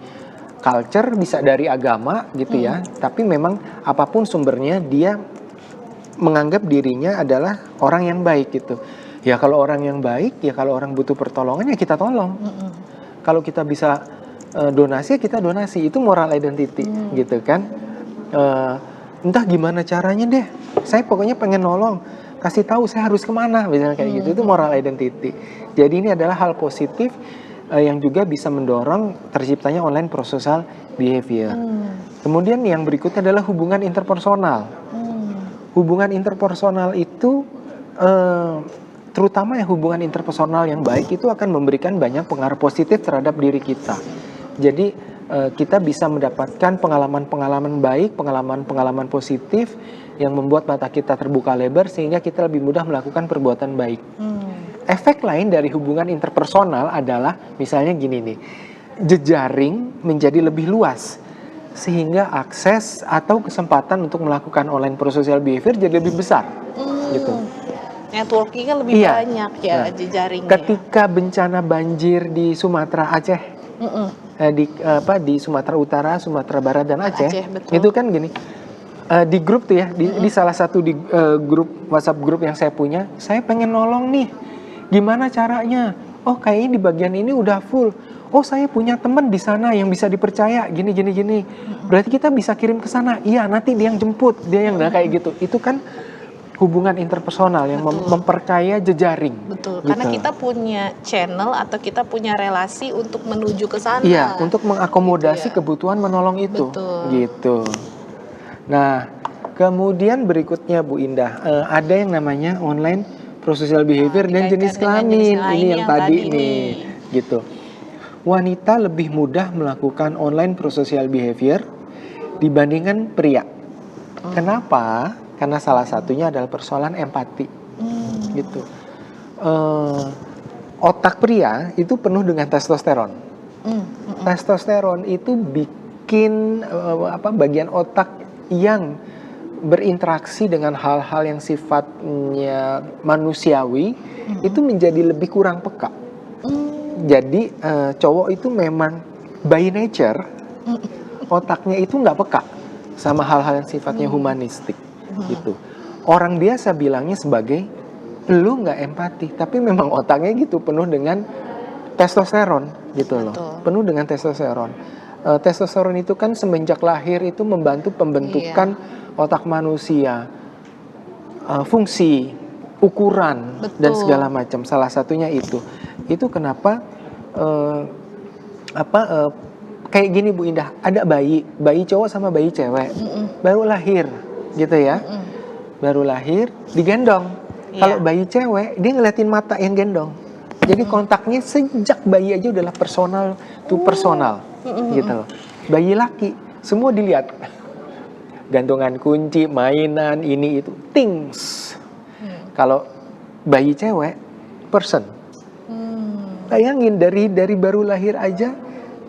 culture, bisa dari agama gitu ya. Tapi memang apapun sumbernya dia menganggap dirinya adalah orang yang baik gitu. Ya kalau orang yang baik, ya kalau orang butuh pertolongan ya kita tolong. Kalau kita bisa donasi, ya kita donasi. Itu moral identity gitu kan. Entah gimana caranya deh. Saya pokoknya pengen nolong. Kasih tahu saya harus kemana, misalnya kayak gitu. Itu moral identity. Jadi ini adalah hal positif yang juga bisa mendorong terciptanya online pro-social behavior. Kemudian yang berikutnya adalah hubungan interpersonal. Hubungan interpersonal itu terutama yang hubungan interpersonal yang baik itu akan memberikan banyak pengaruh positif terhadap diri kita. Jadi kita bisa mendapatkan pengalaman-pengalaman baik, pengalaman-pengalaman positif yang membuat mata kita terbuka lebar sehingga kita lebih mudah melakukan perbuatan baik. Efek lain dari hubungan interpersonal adalah misalnya gini nih, jejaring menjadi lebih luas sehingga akses atau kesempatan untuk melakukan online pro-social behavior jadi lebih besar gitu. Networking-nya lebih banyak ya jejaringnya. Ketika bencana banjir di Sumatera Aceh, di Sumatera Utara, Sumatera Barat dan Aceh itu kan gini, di grup tuh ya, di salah satu grup WhatsApp grup yang saya punya, saya pengen nolong nih, gimana caranya? Oh kayaknya di bagian ini udah full. Oh saya punya teman di sana yang bisa dipercaya, gini. Berarti kita bisa kirim ke sana. Iya nanti dia yang jemput, dia yang kayak gitu. Itu kan hubungan interpersonal yang memperkaya jejaring. Betul, gitu. karena kita punya channel atau kita punya relasi untuk menuju ke sana. Iya, untuk mengakomodasi kebutuhan menolong itu. Betul. Gitu. Nah, kemudian berikutnya Bu Indah, ada yang namanya online pro-social behavior dan jenis kelamin. Ini yang tadi nih, gitu. Wanita lebih mudah melakukan online pro-social behavior dibandingkan pria. Kenapa? Karena salah satunya adalah persoalan empati, gitu. Otak pria itu penuh dengan testosteron. Testosteron itu bikin bagian otak yang berinteraksi dengan hal-hal yang sifatnya manusiawi itu menjadi lebih kurang peka. Jadi cowok itu memang by nature otaknya itu nggak peka sama hal-hal yang sifatnya humanistik. Gitu. Orang biasa bilangnya sebagai lu nggak empati, tapi memang otaknya gitu penuh dengan testosteron gitu loh. Penuh dengan testosteron. Testosteron itu kan semenjak lahir itu membantu pembentukan otak manusia, fungsi, ukuran dan segala macam. Salah satunya itu. Itu kenapa kayak gini Bu Indah, ada bayi cowok sama bayi cewek baru lahir. Gitu ya, baru lahir digendong. Kalau bayi cewek dia ngeliatin mata yang gendong, jadi kontaknya sejak bayi aja udahlah personal to personal, gitu loh. Bayi laki semua dilihat, gantungan kunci, mainan, ini itu, things. Kalau bayi cewek, person. Bayangin dari baru lahir aja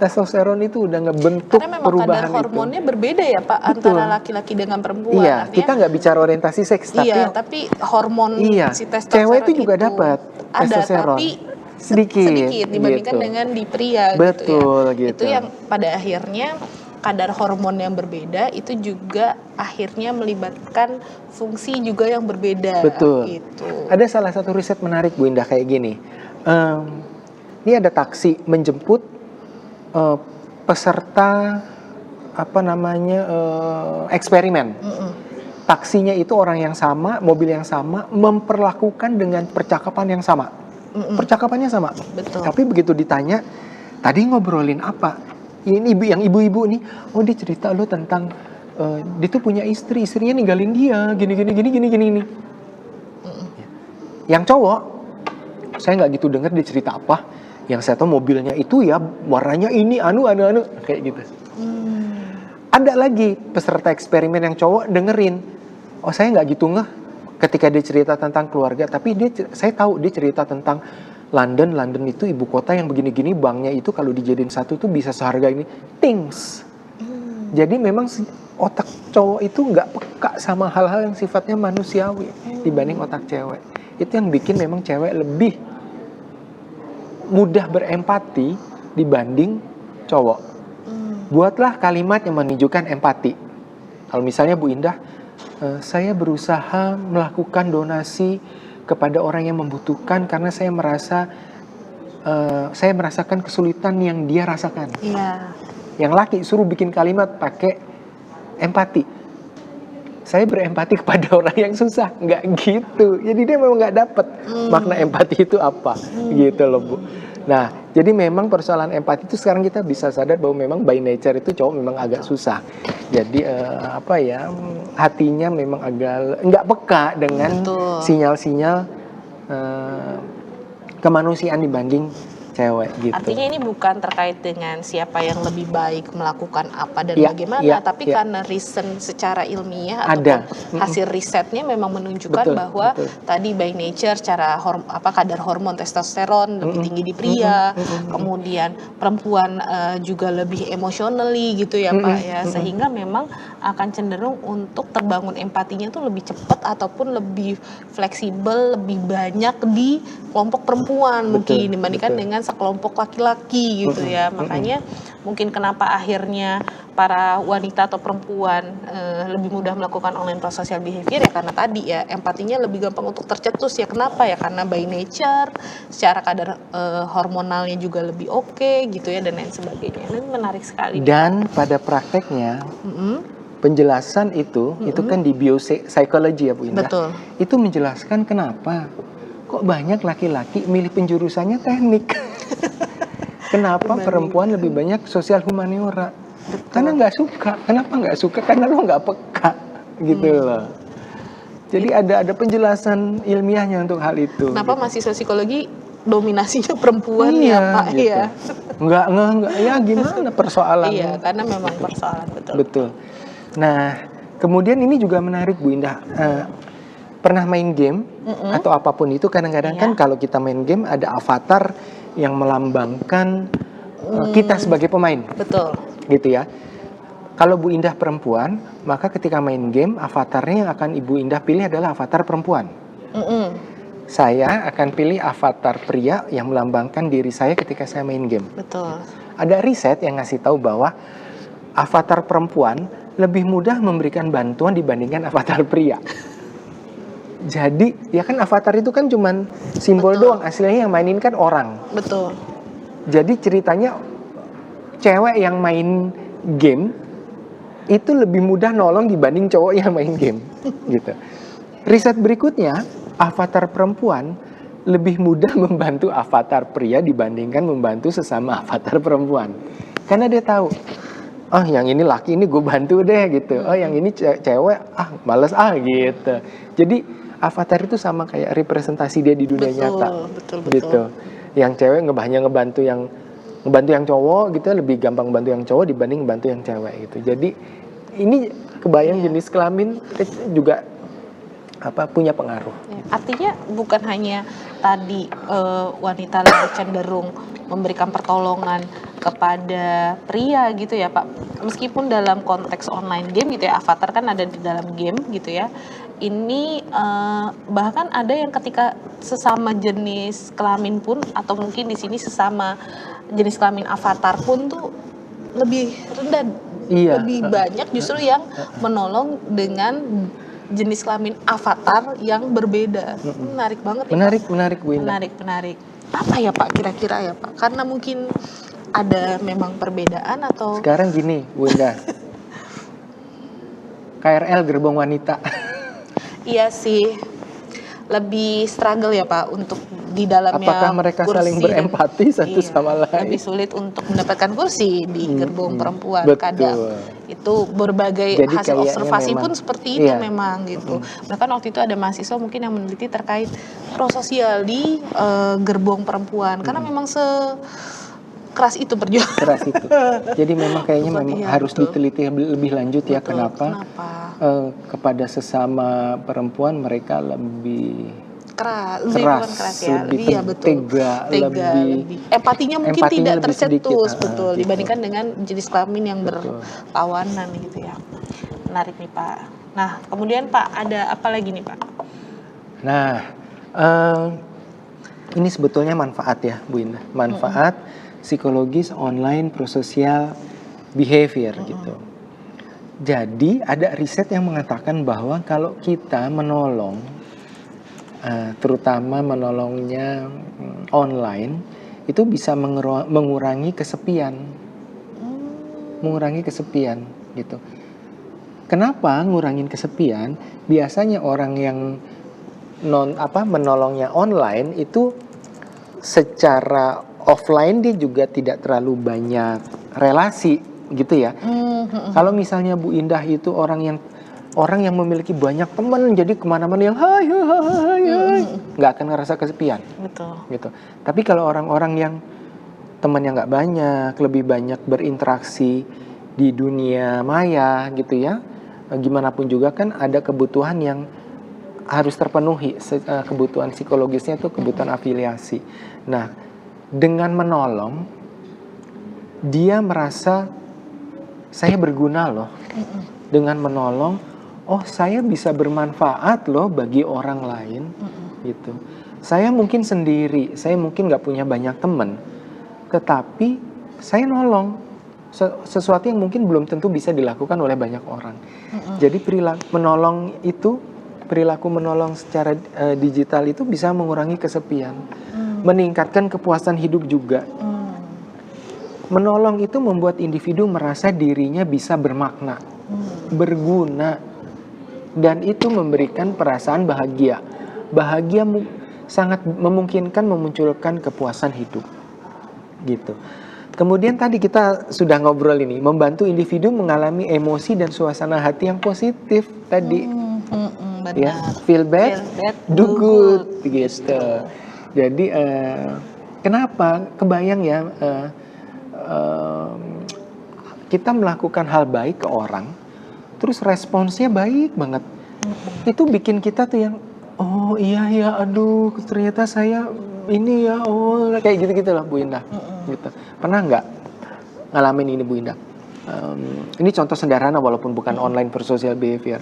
testosteron itu udah ngebentuk perubahan itu. Karena memang kadar hormonnya berbeda ya Pak, antara laki-laki dengan perempuan. Iya, artinya, kita nggak bicara orientasi seks, tapi hormon si testosteron cewek itu juga dapat testosteron. Tapi sedikit dibandingkan gitu. dengan di pria. Betul, gitu ya. gitu. Itu yang pada akhirnya kadar hormon yang berbeda itu juga akhirnya melibatkan fungsi juga yang berbeda. Betul. Gitu. Ada salah satu riset menarik Bu Indah kayak gini. Ini ada taksi menjemput peserta eksperimen. Taksinya itu orang yang sama, mobil yang sama, memperlakukan dengan percakapan yang sama. percakapannya sama. Betul. Tapi begitu ditanya, tadi ngobrolin apa? Ini yang ibu-ibu nih, oh dia cerita lo tentang dia tuh punya istri, istrinya ninggalin dia, gini. Yang cowok, saya nggak gitu denger dia cerita apa. Yang saya tahu mobilnya itu ya warnanya ini, anu kayak gitu. Ada lagi peserta eksperimen yang cowok dengerin, oh saya nggak gitu ngeh ketika dia cerita tentang keluarga, tapi saya tahu dia cerita tentang London itu ibu kota yang begini-gini, banknya itu kalau dijadiin satu tuh bisa seharga ini, things. Jadi memang otak cowok itu nggak peka sama hal-hal yang sifatnya manusiawi dibanding otak cewek. Itu yang bikin memang cewek lebih mudah berempati dibanding cowok. Buatlah kalimat yang menunjukkan empati. Kalau misalnya Bu Indah, saya berusaha melakukan donasi kepada orang yang membutuhkan karena saya merasakan kesulitan yang dia rasakan. Iya. Yang laki suruh bikin kalimat pakai empati. Saya berempati kepada orang yang susah, nggak gitu. Jadi dia memang nggak dapet makna empati itu apa, gitu loh Bu. Nah, jadi memang persoalan empati itu sekarang kita bisa sadar bahwa memang by nature itu cowok memang agak susah. Jadi hatinya memang agak nggak peka dengan sinyal-sinyal kemanusiaan dibanding cewek gitu. Artinya ini bukan terkait dengan siapa yang lebih baik melakukan apa dan bagaimana, tapi karena reason secara ilmiah ataupun hasil risetnya memang menunjukkan bahwa tadi by nature secara kadar hormon testosteron lebih tinggi di pria, kemudian perempuan juga lebih emotionally gitu ya Pak ya, sehingga memang akan cenderung untuk terbangun empatinya tuh lebih cepat ataupun lebih fleksibel, lebih banyak di kelompok perempuan mungkin dibandingkan dengan sekelompok laki-laki gitu ya. Makanya mungkin kenapa akhirnya para wanita atau perempuan lebih mudah melakukan online prosocial behavior ya karena tadi ya empatinya lebih gampang untuk tercetus ya. Kenapa ya? Karena by nature secara kadar hormonalnya juga lebih oke gitu ya dan lain sebagainya. Ini menarik sekali. Dan pada prakteknya penjelasan itu kan di biopsikologi ya Bu Indah. Betul. Itu menjelaskan kenapa kok banyak laki-laki milih penjurusannya teknik. Kenapa perempuan lebih banyak sosial humaniora? Karena nggak suka. Kenapa nggak suka? Karena lo nggak peka gitu loh. Jadi ada penjelasan ilmiahnya untuk hal itu. Kenapa masih psikologi dominasinya perempuan iya, ya Pak gitu. ya? Nggak ya gimana persoalan? Iya, karena memang persoalan betul. Nah, kemudian ini juga menarik Bu Indah. Pernah main game atau apapun itu kadang-kadang kan kalau kita main game ada avatar yang melambangkan kita sebagai pemain. Betul. Gitu ya. Kalau Bu Indah perempuan, maka ketika main game avatarnya yang akan Ibu Indah pilih adalah avatar perempuan. Saya akan pilih avatar pria yang melambangkan diri saya ketika saya main game. Betul. Ada riset yang ngasih tahu bahwa avatar perempuan lebih mudah memberikan bantuan dibandingkan avatar pria. Jadi ya kan avatar itu kan cuman simbol doang, aslinya yang mainin kan orang. Betul. Jadi ceritanya cewek yang main game itu lebih mudah nolong dibanding cowok yang main game gitu. Riset berikutnya, avatar perempuan lebih mudah membantu avatar pria dibandingkan membantu sesama avatar perempuan. Karena dia tahu, oh yang ini laki ini gue bantu deh gitu. Oh yang ini cewek, males gitu. Jadi avatar itu sama kayak representasi dia di dunia nyata. Betul. Gitu. Yang cewek hanya ngebantu yang cowok gitu, lebih gampang bantu yang cowok dibanding bantu yang cewek gitu. Jadi ini kebayang jenis kelamin juga punya pengaruh. Artinya bukan hanya tadi wanita lebih cenderung memberikan pertolongan kepada pria gitu ya Pak. Meskipun dalam konteks online game gitu ya, avatar kan ada di dalam game gitu ya. Ini bahkan ada yang ketika sesama jenis kelamin pun atau mungkin di sini sesama jenis kelamin avatar pun tuh lebih rendah, lebih banyak justru yang menolong dengan jenis kelamin avatar yang berbeda. Menarik banget ya, menarik Bu Indah. Menarik. Apa ya Pak kira-kira ya Pak? Karena mungkin ada memang perbedaan atau sekarang gini Bu Indah. KRL gerbong wanita. Iya sih, lebih struggle ya Pak untuk di dalamnya apakah mereka saling kursi dan- berempati satu iya, sama lain? lebih sulit untuk mendapatkan kursi di gerbong perempuan. Betul. Kadang itu berbagai Jadi hasil kayaknya observasi memang, pun seperti itu iya. memang gitu. Bahkan waktu itu ada mahasiswa mungkin yang meneliti terkait prososial di gerbong perempuan karena memang keras itu perjuangan. Keras itu. Jadi memang kayaknya memang Iya, harus betul. diteliti lebih lanjut ya. Betul. Kenapa? Kepada sesama perempuan mereka lebih Keras, keras, ya. lebih Iya, betul. tega, lebih empatinya mungkin empatinya tidak lebih sedikit. tercetus, betul, Gitu. dibandingkan dengan jenis kelamin yang Betul. berlawanan gitu ya. Menarik nih Pak. Nah, kemudian Pak ada apa lagi nih Pak? Nah, ini sebetulnya manfaat ya, Bu Indah. Manfaat psikologis online prososial behavior gitu. Jadi ada riset yang mengatakan bahwa kalau kita menolong, terutama menolongnya online, itu bisa mengurangi kesepian, mengurangi kesepian gitu. Kenapa ngurangin kesepian? Biasanya orang yang menolongnya online itu secara offline dia juga tidak terlalu banyak relasi gitu ya. Kalau misalnya Bu Indah itu orang yang memiliki banyak teman, jadi kemana-mana yang hai, nggak akan ngerasa kesepian. Betul. Gitu. Tapi kalau orang-orang yang temannya nggak banyak, lebih banyak berinteraksi di dunia maya gitu ya, gimana pun juga kan ada kebutuhan yang harus terpenuhi, kebutuhan psikologisnya itu kebutuhan afiliasi. Nah, dengan menolong, dia merasa saya berguna loh. Dengan menolong, oh saya bisa bermanfaat loh bagi orang lain, gitu. Saya mungkin sendiri, saya mungkin nggak punya banyak teman, tetapi saya nolong sesuatu yang mungkin belum tentu bisa dilakukan oleh banyak orang. Jadi perilaku menolong secara digital itu bisa mengurangi kesepian, meningkatkan kepuasan hidup juga. Menolong itu membuat individu merasa dirinya bisa bermakna, berguna, dan itu memberikan perasaan bahagia. Bahagia sangat memungkinkan memunculkan kepuasan hidup, gitu. Kemudian tadi kita sudah ngobrol ini, membantu individu mengalami emosi dan suasana hati yang positif tadi. Ya, feel bad, do good, gitu. Jadi kenapa? Kebayang ya, kita melakukan hal baik ke orang, terus responsnya baik banget. Itu bikin kita tuh yang, oh iya ya, aduh, ternyata saya ini ya, oh kayak gitu-gitu lah Bu Indah. Gitu. Pernah nggak ngalamin ini Bu Indah? Ini contoh sederhana walaupun bukan online prosocial behavior.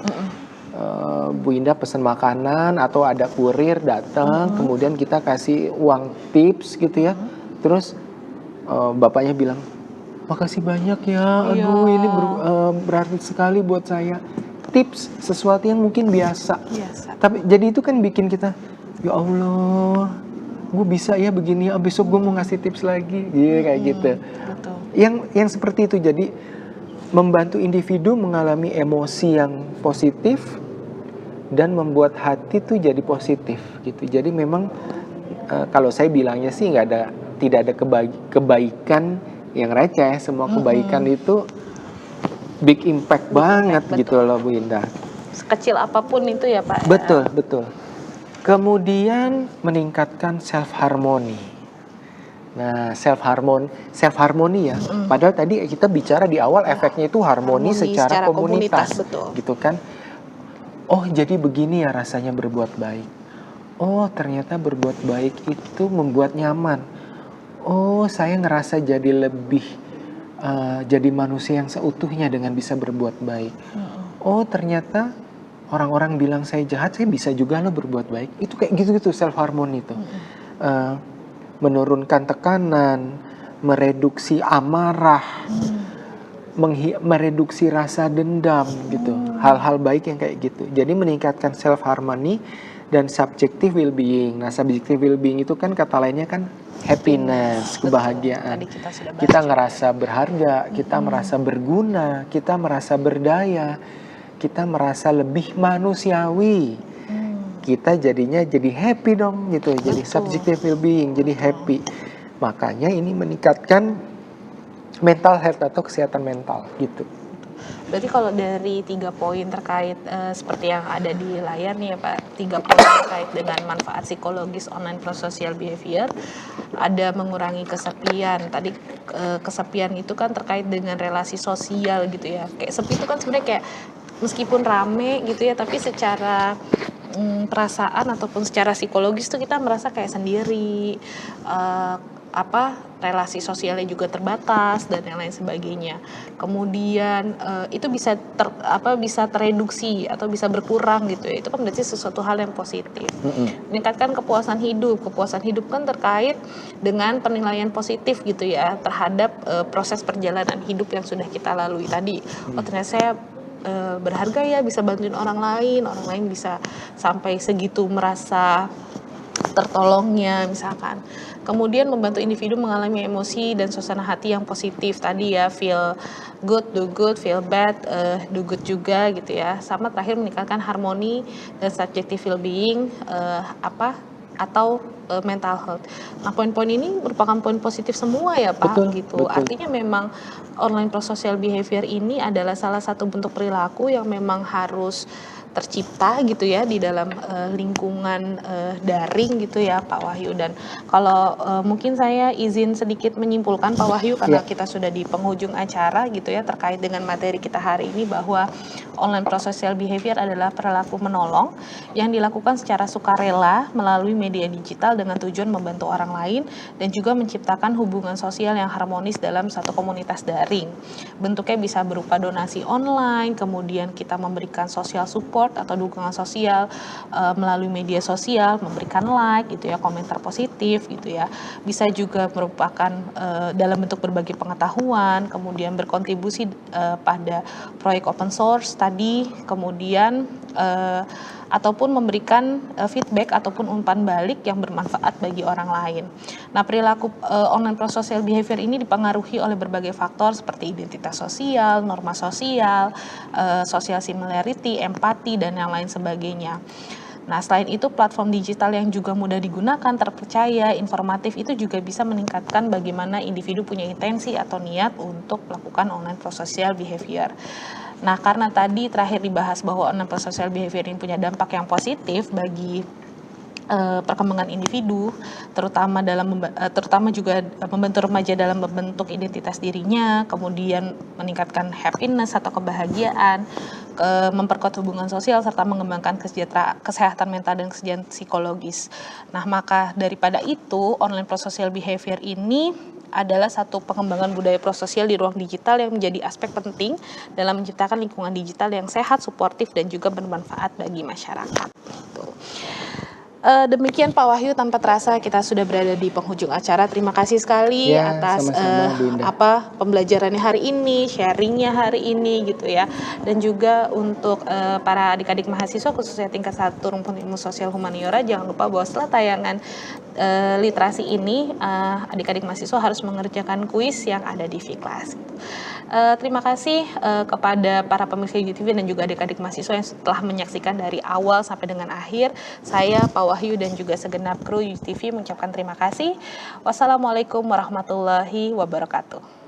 Bu Indah pesen makanan atau ada kurir datang, kemudian kita kasih uang tips gitu ya, terus bapaknya bilang makasih banyak ya, aduh ini berarti sekali buat saya. Tips sesuatu yang mungkin biasa. Tapi jadi itu kan bikin kita, ya Allah, gue bisa ya begini, besok gue mau ngasih tips lagi, kayak gitu. Betul. Yang seperti itu, jadi membantu individu mengalami emosi yang positif dan membuat hati tuh jadi positif gitu. Jadi memang kalau saya bilangnya sih tidak ada kebaikan yang receh, semua kebaikan itu big impact banget. Betul. Gitu loh Bu Indah. Sekecil apapun itu ya Pak. Betul, betul. Kemudian meningkatkan self harmony. Nah, self harmony ya. Padahal tadi kita bicara di awal efeknya itu harmoni secara komunitas, betul. Gitu kan. Oh, jadi begini ya rasanya berbuat baik. Oh, ternyata berbuat baik itu membuat nyaman. Oh, saya ngerasa jadi lebih jadi manusia yang seutuhnya dengan bisa berbuat baik. Oh, ternyata orang-orang bilang saya jahat, saya bisa juga loh berbuat baik. Itu kayak gitu-gitu self harmony itu. Menurunkan tekanan, mereduksi amarah, mereduksi rasa dendam gitu. Hal-hal baik yang kayak gitu. Jadi meningkatkan self harmony dan subjective well-being. Nah, subjective well-being itu kan kata lainnya kan happiness, kebahagiaan. Kita ngerasa berharga, kita merasa berguna, kita merasa berdaya, kita merasa lebih manusiawi. kita jadinya jadi happy dong gitu, jadi Betul. subjective well-being, jadi happy. Makanya ini meningkatkan mental health atau kesehatan mental gitu. Berarti kalau dari 3 poin terkait seperti yang ada di layar nih ya Pak, 3 poin terkait dengan manfaat psikologis online prosocial behavior, ada mengurangi kesepian. Tadi kesepian itu kan terkait dengan relasi sosial gitu ya. Kayak sepi itu kan sebenarnya kayak meskipun rame gitu ya, tapi secara perasaan ataupun secara psikologis tuh kita merasa kayak sendiri, relasi sosialnya juga terbatas dan yang lain sebagainya. Kemudian itu bisa tereduksi atau bisa berkurang gitu ya. Itu kan berarti sesuatu hal yang positif. Meningkatkan kepuasan hidup. Kepuasan hidup kan terkait dengan penilaian positif gitu ya terhadap proses perjalanan hidup yang sudah kita lalui tadi. Oh ternyata saya berharga ya, bisa bantuin orang lain bisa sampai segitu merasa tertolongnya misalkan. Kemudian membantu individu mengalami emosi dan suasana hati yang positif tadi ya, feel good, do good, feel bad, do good juga gitu ya. Sama terakhir meningkatkan harmoni dan subjective well-being atau mental health. Nah, poin-poin ini merupakan poin positif semua ya Pak, Betul, gitu. betul. Artinya memang online prosocial behavior ini adalah salah satu bentuk perilaku yang memang harus tercipta gitu ya di dalam lingkungan daring gitu ya Pak Wahyu. Dan kalau mungkin saya izin sedikit menyimpulkan Pak Wahyu karena kita sudah di penghujung acara gitu ya terkait dengan materi kita hari ini, bahwa online prosocial behavior adalah perilaku menolong yang dilakukan secara sukarela melalui media digital dengan tujuan membantu orang lain dan juga menciptakan hubungan sosial yang harmonis dalam satu komunitas daring. Bentuknya bisa berupa donasi online, kemudian kita memberikan social support atau dukungan sosial melalui media sosial, memberikan like gitu ya, komentar positif gitu ya. Bisa juga merupakan dalam bentuk berbagi pengetahuan, kemudian berkontribusi pada proyek open source tadi, kemudian ataupun memberikan feedback ataupun umpan balik yang bermanfaat bagi orang lain. Nah, perilaku online prosocial behavior ini dipengaruhi oleh berbagai faktor seperti identitas sosial, norma sosial, social similarity, empati, dan yang lain sebagainya. Nah, selain itu platform digital yang juga mudah digunakan, terpercaya, informatif itu juga bisa meningkatkan bagaimana individu punya intensi atau niat untuk melakukan online prosocial behavior. Nah, karena tadi terakhir dibahas bahwa online prosocial behavior ini punya dampak yang positif bagi perkembangan individu, terutama juga membantu remaja dalam membentuk identitas dirinya, kemudian meningkatkan happiness atau kebahagiaan, memperkuat hubungan sosial serta mengembangkan kesehatan mental dan kesejahteraan psikologis. Nah, maka daripada itu online prosocial behavior ini adalah satu pengembangan budaya prososial di ruang digital yang menjadi aspek penting dalam menciptakan lingkungan digital yang sehat, suportif, dan juga bermanfaat bagi masyarakat. Demikian Pak Wahyu, tanpa terasa kita sudah berada di penghujung acara. Terima kasih sekali atas pembelajarannya hari ini, sharingnya hari ini gitu ya. Dan juga untuk para adik-adik mahasiswa khususnya tingkat 1 rumpun ilmu sosial humaniora, jangan lupa bahwa setelah tayangan literasi ini adik-adik mahasiswa harus mengerjakan kuis yang ada di Vkelas. Terima kasih kepada para pemirsa UTV dan juga adik-adik mahasiswa yang telah menyaksikan dari awal sampai dengan akhir. Saya Pak Wahyu dan juga segenap kru UTV mengucapkan terima kasih. Wassalamualaikum warahmatullahi wabarakatuh.